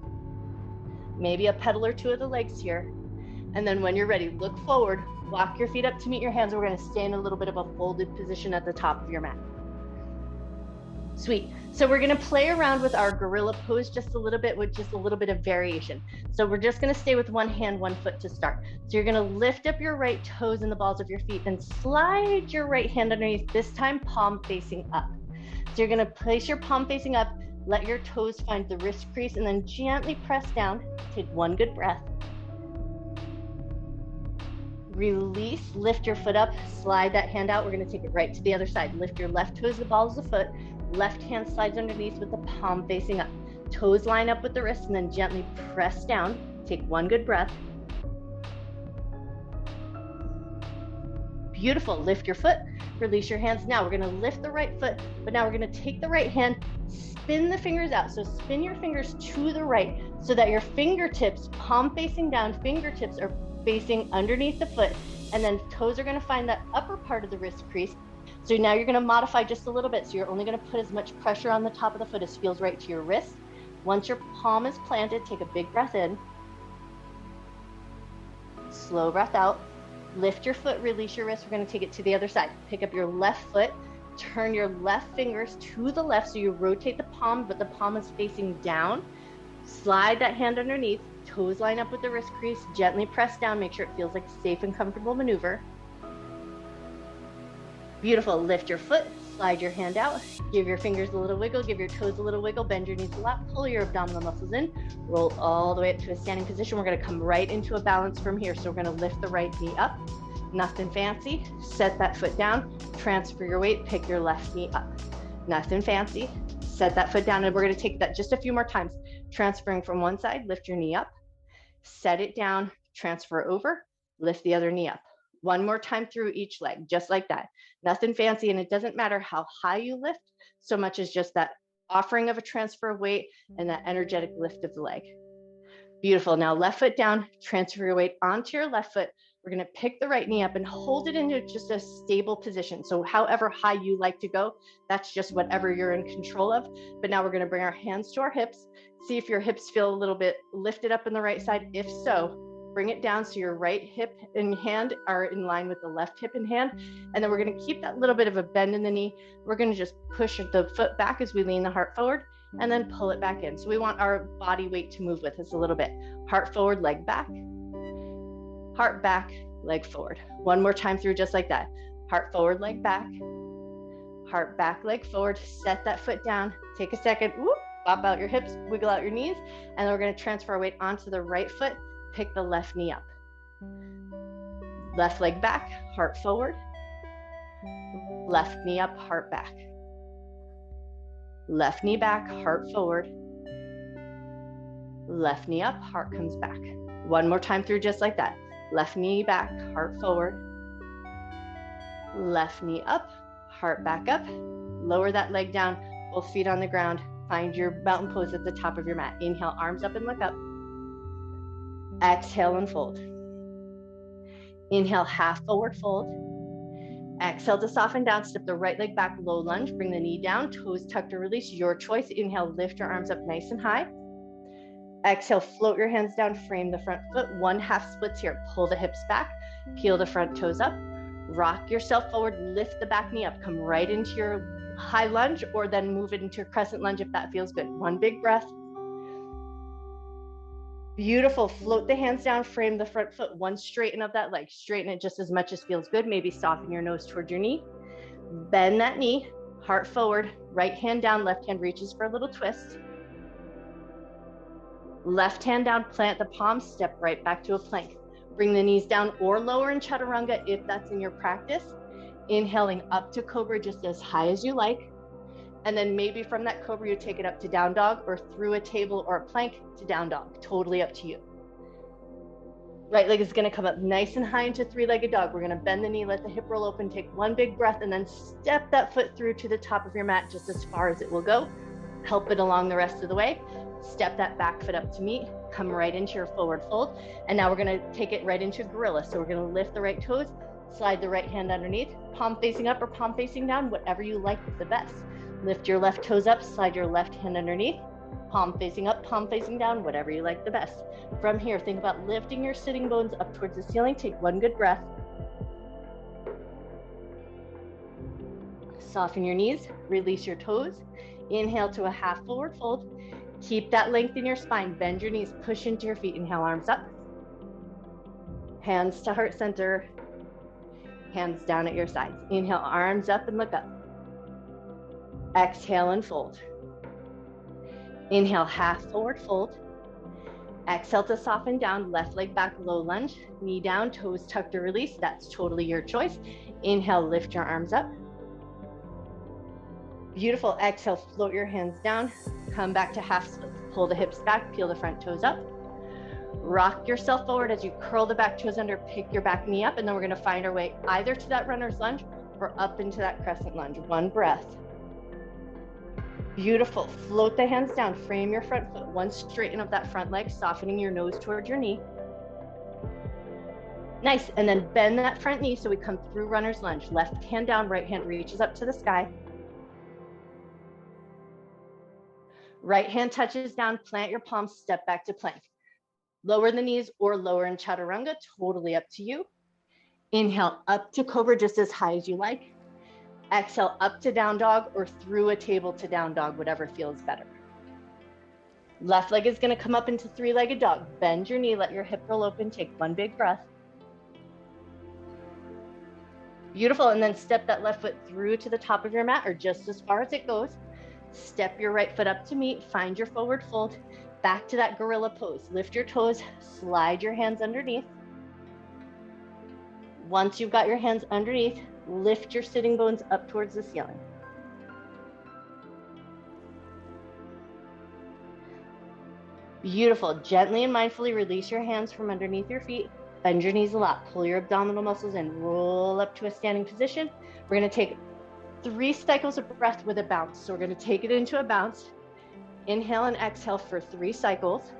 Maybe a pedal or 2 of the legs here. And then when you're ready, look forward, walk your feet up to meet your hands. We're gonna stay in a little bit of a folded position at the top of your mat. Sweet. So we're gonna play around with our gorilla pose just a little bit with just a little bit of variation. So we're just gonna stay with 1 hand, 1 foot to start. So you're gonna lift up your right toes and the balls of your feet and slide your right hand underneath, this time palm facing up. So you're gonna place your palm facing up, let your toes find the wrist crease, and then gently press down. Take 1 good breath. Release, lift your foot up, slide that hand out. We're gonna take it right to the other side. Lift your left toes, the balls of the foot. Left hand slides underneath with the palm facing up. Toes line up with the wrist and then gently press down. Take 1 good breath. Beautiful, lift your foot, release your hands. Now we're gonna lift the right foot, but now we're gonna take the right hand, spin the fingers out. So spin your fingers to the right so that your fingertips, palm facing down, fingertips are facing underneath the foot, and then toes are gonna find that upper part of the wrist crease. So now you're gonna modify just a little bit. So you're only gonna put as much pressure on the top of the foot as feels right to your wrist. Once your palm is planted, take a big breath in. Slow breath out. Lift your foot, release your wrist. We're gonna take it to the other side. Pick up your left foot, Turn your left fingers to the left, so you rotate the palm, but the palm is facing down. Slide that hand underneath, toes line up with the wrist crease, gently press down, make sure it feels like a safe and comfortable maneuver. Beautiful, lift your foot, slide your hand out, give your fingers a little wiggle, give your toes a little wiggle, bend your knees a lot, pull your abdominal muscles in, roll all the way up to a standing position. We're gonna come right into a balance from here. So we're gonna lift the right knee up, nothing fancy, set that foot down, transfer your weight, pick your left knee up. Nothing fancy, set that foot down, and we're gonna take that just a few more times. Transferring from one side, lift your knee up, set it down, transfer over, lift the other knee up. One more time through each leg, just like that. Nothing fancy, and it doesn't matter how high you lift, so much as just that offering of a transfer of weight and that energetic lift of the leg. Beautiful. Now left foot down, transfer your weight onto your left foot. We're going to pick the right knee up and hold it into just a stable position. So however high you like to go, that's just whatever you're in control of. But now we're going to bring our hands to our hips. See if your hips feel a little bit lifted up in the right side. If so, bring it down so your right hip and hand are in line with the left hip and hand. And then we're going to keep that little bit of a bend in the knee. We're going to just push the foot back as we lean the heart forward and then pull it back in. So we want our body weight to move with us a little bit. Heart forward, leg back. Heart back, leg forward. One more time through just like that. Heart forward, leg back. Heart back, leg forward. Set that foot down. Take a second. Whoop, pop out your hips, wiggle out your knees. And then we're going to transfer our weight onto the right foot. Pick the left knee up. Left leg back, heart forward. Left knee up, heart back. Left knee back, heart forward. Left knee up, heart comes back. One more time through just like that. Left knee back, heart forward. Left knee up, heart back up. Lower that leg down, both feet on the ground. Find your mountain pose at the top of your mat. Inhale, arms up and look up. Exhale and fold. Inhale, half forward fold. Exhale to soften down, step the right leg back, low lunge, bring the knee down, toes tucked to release, your choice. Inhale, lift your arms up nice and high. Exhale, float your hands down, frame the front foot, 1/2 splits here. Pull the hips back, peel the front toes up, rock yourself forward, lift the back knee up, come right into your high lunge, or then move it into your crescent lunge if that feels good. One big breath. Beautiful. Float the hands down, frame the front foot, one straighten of that leg. Straighten it just as much as feels good. Maybe soften your nose towards your knee. Bend that knee, heart forward, right hand down, left hand reaches for a little twist. Left hand down, plant the palm, step right back to a plank. Bring the knees down or lower in chaturanga if that's in your practice. Inhaling up to cobra just as high as you like. And then maybe from that cobra, you take it up to down dog or through a table or a plank to down dog. Totally up to you. Right leg is going to come up nice and high into three-legged dog. We're going to bend the knee, let the hip roll open, take one big breath, and then step that foot through to the top of your mat just as far as it will go. Help it along the rest of the way. Step that back foot up to meet. Come right into your forward fold. And now we're going to take it right into gorilla. So we're going to lift the right toes, slide the right hand underneath, palm facing up or palm facing down, whatever you like the best. Lift your left toes up, slide your left hand underneath, palm facing up, palm facing down, whatever you like the best. From here, think about lifting your sitting bones up towards the ceiling. Take one good breath. Soften your knees, release your toes. Inhale to a half forward fold. Keep that length in your spine. Bend your knees, push into your feet. Inhale, arms up. Hands to heart center. Hands down at your sides. Inhale, arms up and look up. Exhale and fold. Inhale, half forward fold. Exhale to soften down, left leg back, low lunge, knee down, toes tucked to release. That's totally your choice. Inhale, lift your arms up. Beautiful. Exhale, float your hands down, come back to half splits. Pull the hips back, peel the front toes up. Rock yourself forward as you curl the back toes under, pick your back knee up, and then we're gonna find our way either to that runner's lunge or up into that crescent lunge. One breath. Beautiful. Float the hands down, frame your front foot, one straighten of that front leg, softening your nose towards your knee. Nice, and then bend that front knee so we come through runner's lunge. Left hand down, right hand reaches up to the sky. Right hand touches down, plant your palms, step back to plank. Lower the knees or lower in chaturanga, totally up to you. Inhale up to cobra just as high as you like. Exhale up to down dog or through a table to down dog, whatever feels better. Left leg is going to come up into three-legged dog. Bend your knee, let your hip roll open, take one big breath. Beautiful, and then step that left foot through to the top of your mat or just as far as it goes. Step your right foot up to meet, find your forward fold, back to that gorilla pose. Lift your toes, slide your hands underneath. Once you've got your hands underneath, lift your sitting bones up towards the ceiling. Beautiful. Gently and mindfully release your hands from underneath your feet. Bend your knees a lot. Pull your abdominal muscles in. Roll up to a standing position. We're going to take 3 cycles of breath with a bounce. So we're going to take it into a bounce. Inhale and exhale for 3 cycles.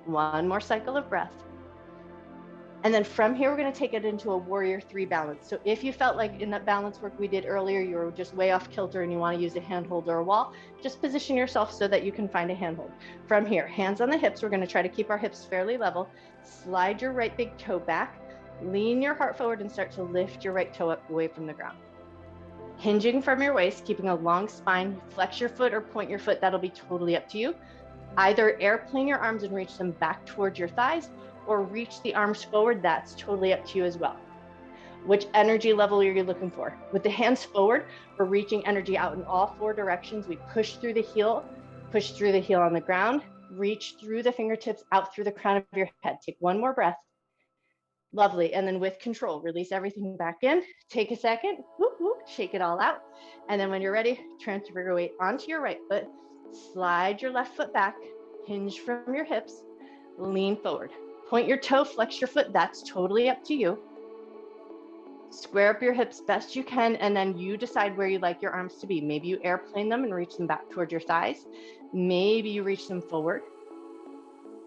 One more cycle of breath. And then from here, we're going to take it into a warrior 3 balance. So if you felt like in that balance work we did earlier, you were just way off kilter and you want to use a handhold or a wall, just position yourself so that you can find a handhold. From here, hands on the hips, we're going to try to keep our hips fairly level. Slide your right big toe back, lean your heart forward and start to lift your right toe up away from the ground. Hinging from your waist, keeping a long spine, flex your foot or point your foot, that'll be totally up to you. Either airplane your arms and reach them back towards your thighs, or reach the arms forward, that's totally up to you as well. Which energy level are you looking for? With the hands forward, we're reaching energy out in all 4 directions. We push through the heel on the ground, reach through the fingertips out through the crown of your head. Take one more breath. Lovely, and then with control, release everything back in. Take a second, whoop, whoop, shake it all out. And then when you're ready, transfer your weight onto your right foot, slide your left foot back, hinge from your hips, lean forward. Point your toe, flex your foot, that's totally up to you. Square up your hips best you can, and then you decide where you'd like your arms to be. Maybe you airplane them and reach them back towards your thighs. Maybe you reach them forward.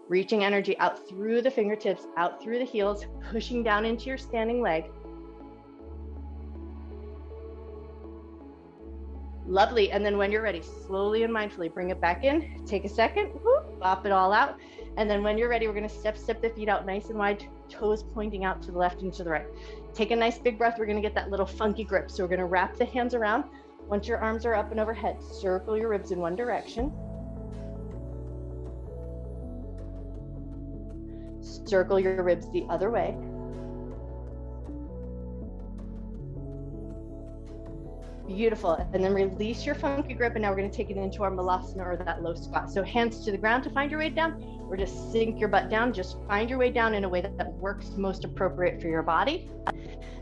Reaching energy out through the fingertips, out through the heels, pushing down into your standing leg. Lovely, and then when you're ready, slowly and mindfully bring it back in. Take a second, whoop, bop it all out. And then when you're ready, we're gonna step the feet out nice and wide, toes pointing out to the left and to the right. Take a nice big breath. We're gonna get that little funky grip. So we're gonna wrap the hands around. Once your arms are up and overhead, circle your ribs in one direction. Circle your ribs the other way. Beautiful, and then release your funky grip, and now we're going to take it into our malasana or that low squat. So hands to the ground to find your way down, or just sink your butt down. Just find your way down in a way that works most appropriate for your body.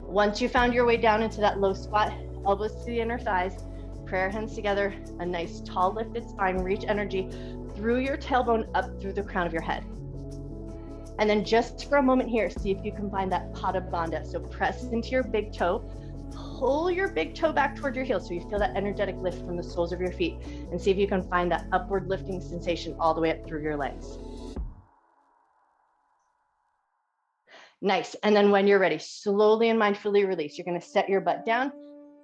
Once you found your way down into that low squat, elbows to the inner thighs, prayer hands together, a nice tall lifted spine, reach energy through your tailbone up through the crown of your head. And then just for a moment here, see if you can find that pada bandha. So press into your big toe, pull your big toe back towards your heel so you feel that energetic lift from the soles of your feet, and see if you can find that upward lifting sensation all the way up through your legs. Nice, and then when you're ready, slowly and mindfully release. You're gonna set your butt down,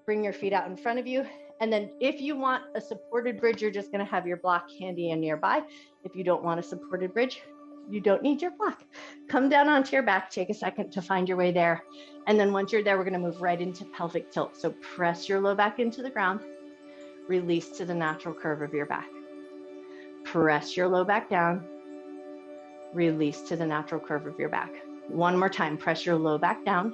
bring your feet out in front of you, and then if you want a supported bridge, you're just gonna have your block handy and nearby. If you don't want a supported bridge, you don't need your block. Come down onto your back, take a second to find your way there. And then once you're there, we're gonna move right into pelvic tilt. So press your low back into the ground, release to the natural curve of your back. Press your low back down, release to the natural curve of your back. One more time, press your low back down,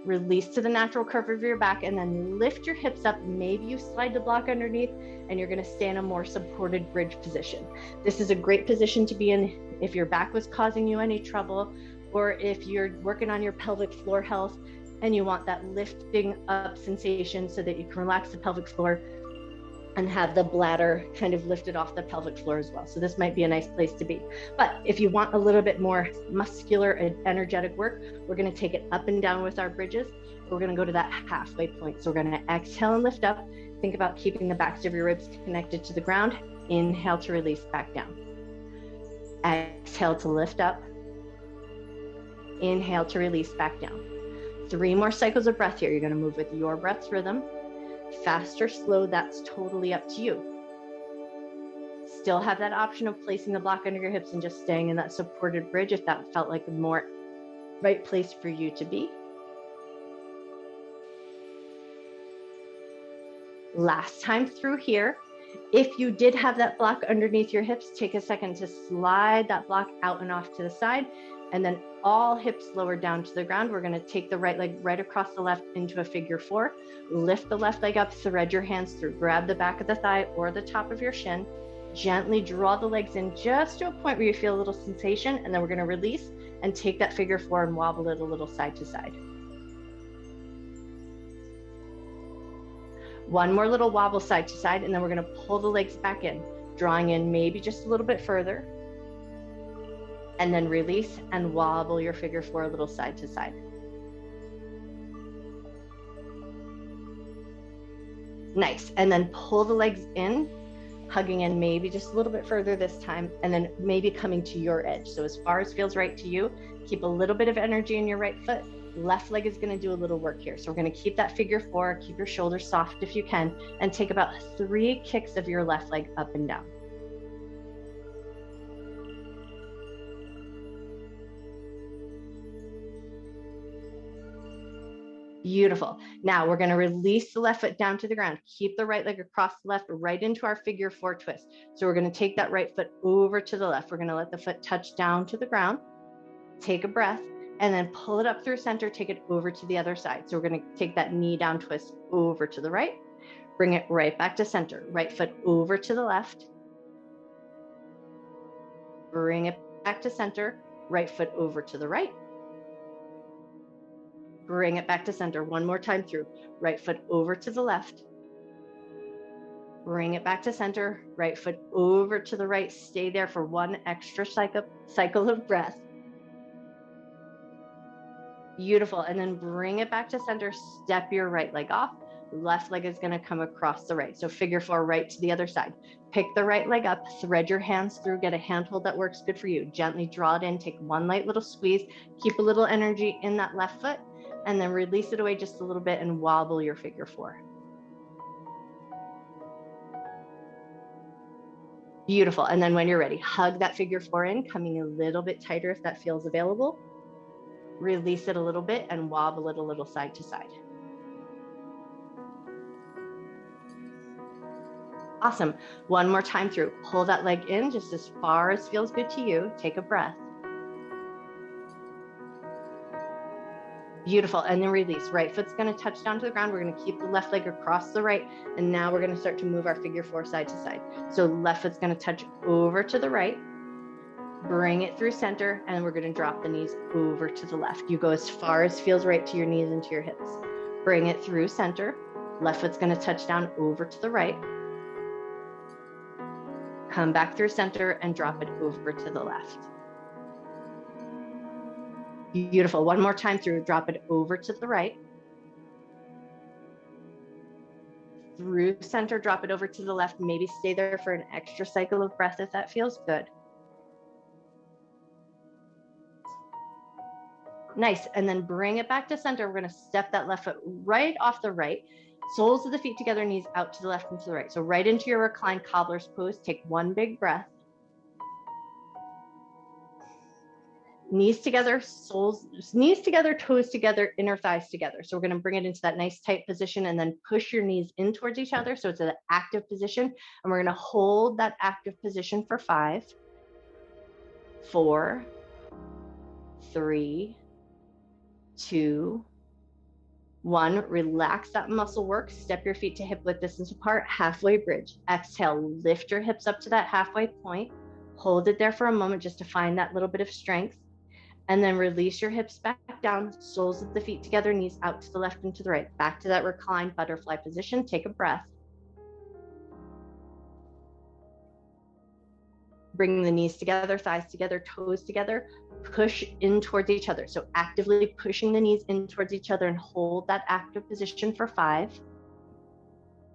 release to the natural curve of your back, and then lift your hips up. Maybe you slide the block underneath and you're gonna stay in a more supported bridge position. This is a great position to be in if your back was causing you any trouble, or if you're working on your pelvic floor health and you want that lifting up sensation so that you can relax the pelvic floor and have the bladder kind of lifted off the pelvic floor as well. So this might be a nice place to be. But if you want a little bit more muscular and energetic work, we're gonna take it up and down with our bridges. We're gonna go to that halfway point. So we're gonna exhale and lift up. Think about keeping the backs of your ribs connected to the ground. Inhale to release back down. Exhale to lift up. Inhale to release back down. 3 more cycles of breath here. You're gonna move with your breath's rhythm. Fast or slow, that's totally up to you. Still have that option of placing the block under your hips and just staying in that supported bridge if that felt like the more right place for you to be. Last time through here, if you did have that block underneath your hips, take a second to slide that block out and off to the side, and then all hips lower down to the ground. We're going to take the right leg right across the left into a figure four. Lift the left leg up, thread your hands through, grab the back of the thigh or the top of your shin, gently draw the legs in just to a point where you feel a little sensation, and then we're going to release and take that figure four and wobble it a little side to side. One more little wobble side to side, and then we're going to pull the legs back in, drawing in maybe just a little bit further, and then release and wobble your figure four a little side to side. Nice, and then pull the legs in, hugging in maybe just a little bit further this time, and then maybe coming to your edge. So as far as feels right to you, keep a little bit of energy in your right foot. Left leg is going to do a little work here. So we're going to keep that figure four, keep your shoulders soft if you can, and take about 3 kicks of your left leg up and down. Beautiful. Now we're going to release the left foot down to the ground. Keep the right leg across the left, right into our figure four twist. So we're going to take that right foot over to the left. We're going to let the foot touch down to the ground. Take a breath. And then pull it up through center, take it over to the other side. So we're going to take that knee down twist over to the right, bring it right back to center, right foot over to the left, bring it back to center, right foot over to the right, bring it back to center. One more time through, right foot over to the left, bring it back to center, right foot over to the right. Stay there for one extra cycle of breath. Beautiful. And then bring it back to center, step your right leg off. Left leg is going to come across the right. So figure four right to the other side. Pick the right leg up, thread your hands through, get a handhold that works good for you. Gently draw it in, take one light little squeeze, keep a little energy in that left foot, and then release it away just a little bit and wobble your figure four. Beautiful. And then when you're ready, hug that figure four in, coming a little bit tighter if that feels available. Release it a little bit and wobble it a little side to side. Awesome. One more time through. Pull that leg in just as far as feels good to you. Take a breath. Beautiful. And then release. Right foot's going to touch down to the ground. We're going to keep the left leg across the right. And now we're going to start to move our figure four side to side. So left foot's going to touch over to the right. Bring it through center, and we're going to drop the knees over to the left. You go as far as feels right to your knees and to your hips. Bring it through center. Left foot's going to touch down over to the right. Come back through center and drop it over to the left. Beautiful. One more time through. Drop it over to the right. Through center, drop it over to the left. Maybe stay there for an extra cycle of breath if that feels good. Nice. And then bring it back to center. We're going to step that left foot right off the right. Soles of the feet together, knees out to the left and to the right. So right into your reclined cobbler's pose. Take one big breath. Knees together, knees together, toes together, inner thighs together. So we're going to bring it into that nice tight position and then push your knees in towards each other. So it's an active position. And we're going to hold that active position for 5, 4, 3, 2, 1. Relax that muscle work. Step your feet to hip width distance apart. Halfway bridge. Exhale. Lift your hips up to that halfway point. Hold it there for a moment just to find that little bit of strength. And then release your hips back down. Soles of the feet together. Knees out to the left and to the right. Back to that reclined butterfly position. Take a breath. Bring the knees together, thighs together, toes together. Push in towards each other. So actively pushing the knees in towards each other and hold that active position for 5,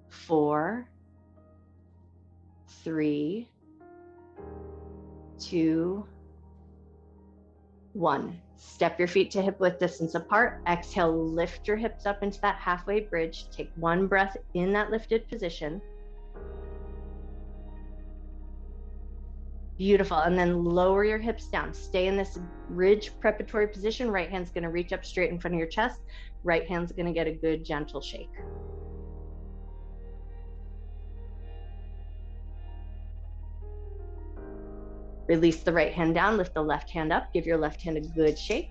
4, 3, 2, 1. Step your feet to hip width distance apart. Exhale, lift your hips up into that halfway bridge. Take one breath in that lifted position. Beautiful. And then lower your hips down. Stay in this ridge preparatory position. Right hand's going to reach up straight in front of your chest. Right hand's going to get a good gentle shake. Release the right hand down, lift the left hand up, give your left hand a good shake.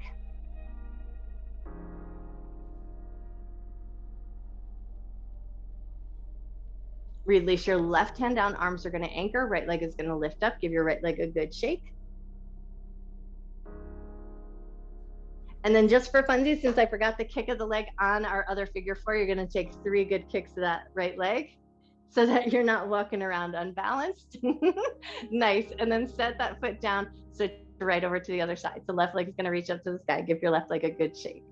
Release your left hand down, arms are going to anchor, right leg is going to lift up, give your right leg a good shake. And then just for funsies, since I forgot the kick of the leg on our other figure 4, you're going to take 3 good kicks of that right leg so that you're not walking around unbalanced. Nice. And then set that foot down, switch right over to the other side. So left leg is going to reach up to the sky. Give your left leg a good shake.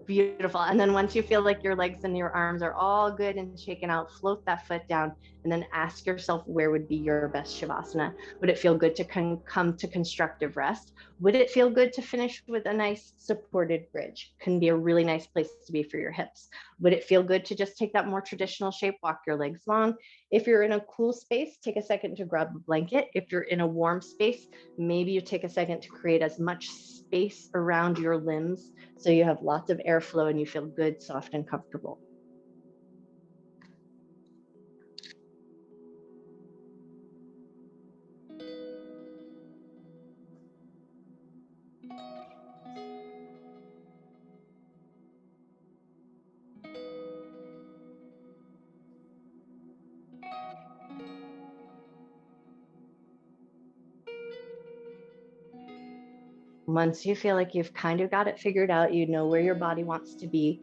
Beautiful. And then once you feel like your legs and your arms are all good and shaken out, float that foot down and then ask yourself where would be your best Shavasana. Would it feel good to come to constructive rest? Would it feel good to finish with a nice supported bridge? Can be a really nice place to be for your hips. Would it feel good to just take that more traditional shape, walk your legs long? If you're in a cool space, take a second to grab a blanket. If you're in a warm space, maybe you take a second to create as much space around your limbs so you have lots of airflow and you feel good, soft, and comfortable. Once you feel like you've kind of got it figured out, you know where your body wants to be,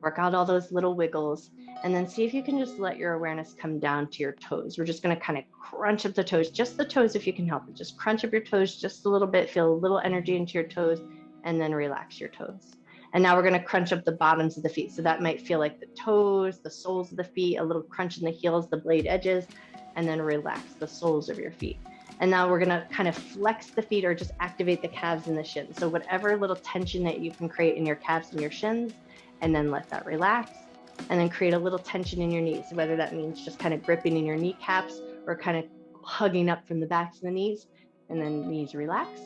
work out all those little wiggles, and then see if you can just let your awareness come down to your toes. We're just going to kind of crunch up the toes, just the toes if you can help it. Just crunch up your toes just a little bit, feel a little energy into your toes, and then relax your toes. And now we're going to crunch up the bottoms of the feet. So that might feel like the toes, the soles of the feet, a little crunch in the heels, the blade edges, and then relax the soles of your feet. And now we're going to kind of flex the feet or just activate the calves and the shins. So whatever little tension that you can create in your calves and your shins, and then let that relax. And then create a little tension in your knees, whether that means just kind of gripping in your kneecaps or kind of hugging up from the backs of the knees, and then knees relax.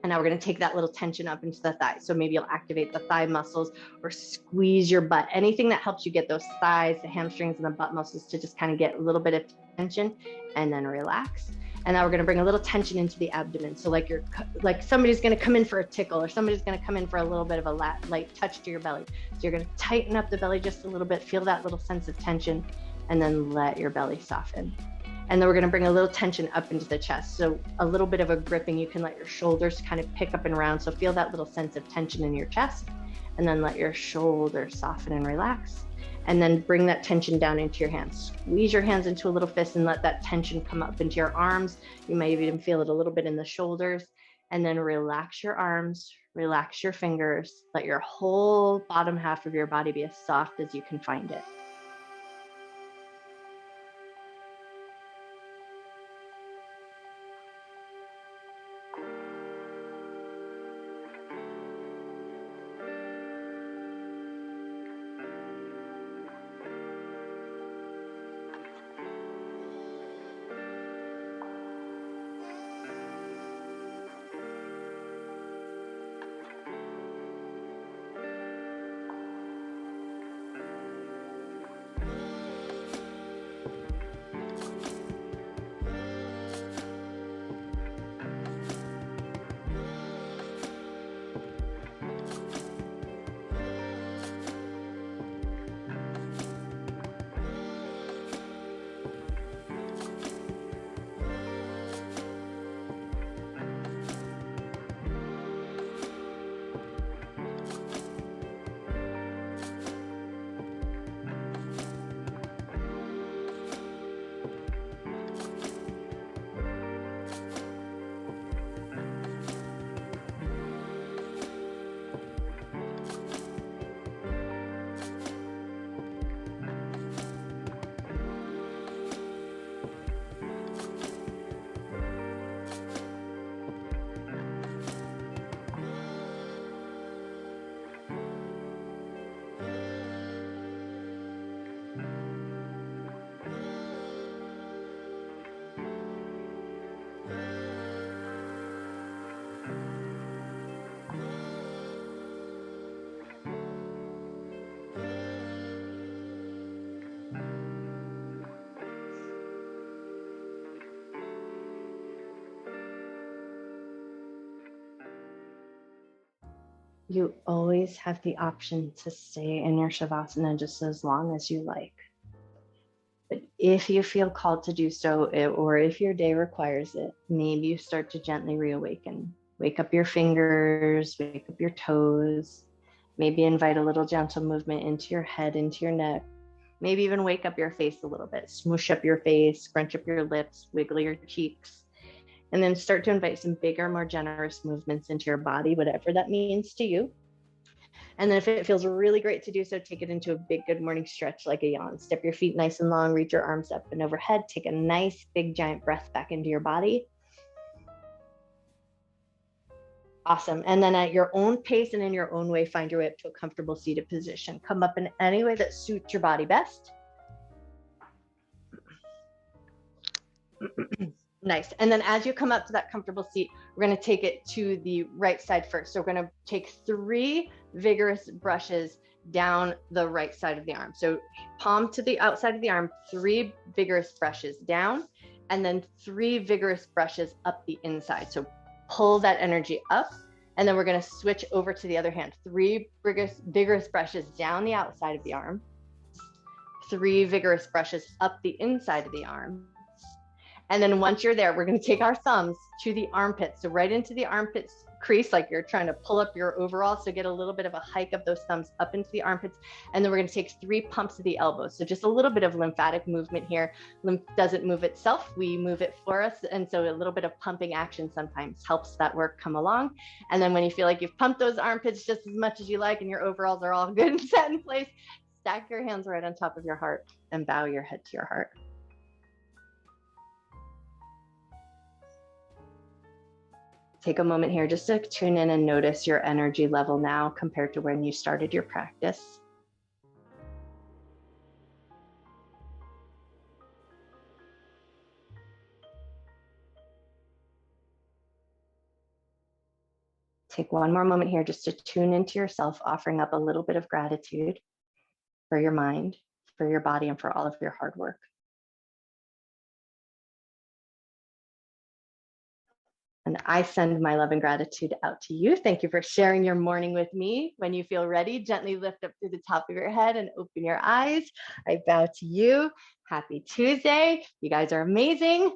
And now we're going to take that little tension up into the thighs. So maybe you'll activate the thigh muscles or squeeze your butt, anything that helps you get those thighs, the hamstrings, and the butt muscles to just kind of get a little bit of tension, and then relax. And now we're going to bring a little tension into the abdomen. So like somebody's going to come in for a tickle, or somebody's going to come in for a little bit of a light touch to your belly. So you're going to tighten up the belly just a little bit, feel that little sense of tension, and then let your belly soften. And then we're going to bring a little tension up into the chest. So a little bit of a gripping, you can let your shoulders kind of pick up and round. So feel that little sense of tension in your chest, and then let your shoulders soften and relax. And then bring that tension down into your hands. Squeeze your hands into a little fist and let that tension come up into your arms. You may even feel it a little bit in the shoulders. And then relax your arms, relax your fingers. Let your whole bottom half of your body be as soft as you can find it. You always have the option to stay in your Savasana just as long as you like. But if you feel called to do so, or if your day requires it, maybe you start to gently reawaken. Wake up your fingers, wake up your toes, maybe invite a little gentle movement into your head, into your neck. Maybe even wake up your face a little bit, smoosh up your face, scrunch up your lips, wiggle your cheeks, and then start to invite some bigger, more generous movements into your body, whatever that means to you. And then if it feels really great to do so, take it into a big, good morning stretch like a yawn. Step your feet nice and long, reach your arms up and overhead. Take a nice, big, giant breath back into your body. Awesome. And then at your own pace and in your own way, find your way up to a comfortable seated position. Come up in any way that suits your body best. Nice. And then as you come up to that comfortable seat, we're going to take it to the right side first. So we're going to take 3 vigorous brushes down the right side of the arm. So palm to the outside of the arm, 3 vigorous brushes down, and then 3 vigorous brushes up the inside. So pull that energy up, and then we're going to switch over to the other hand. 3 vigorous brushes down the outside of the arm, 3 vigorous brushes up the inside of the arm. And then once you're there, we're going to take our thumbs to the armpits. So right into the armpits crease, like you're trying to pull up your overall. So get a little bit of a hike of those thumbs up into the armpits. And then we're going to take 3 pumps of the elbows. So just a little bit of lymphatic movement here. Lymph doesn't move itself. We move it for us. And so a little bit of pumping action sometimes helps that work come along. And then when you feel like you've pumped those armpits just as much as you like and your overalls are all good and set in place, stack your hands right on top of your heart and bow your head to your heart. Take a moment here just to tune in and notice your energy level now compared to when you started your practice. Take one more moment here just to tune into yourself, offering up a little bit of gratitude for your mind, for your body, and for all of your hard work. And I send my love and gratitude out to you. Thank you for sharing your morning with me. When you feel ready, gently lift up through the top of your head and open your eyes. I bow to you. Happy Tuesday. You guys are amazing.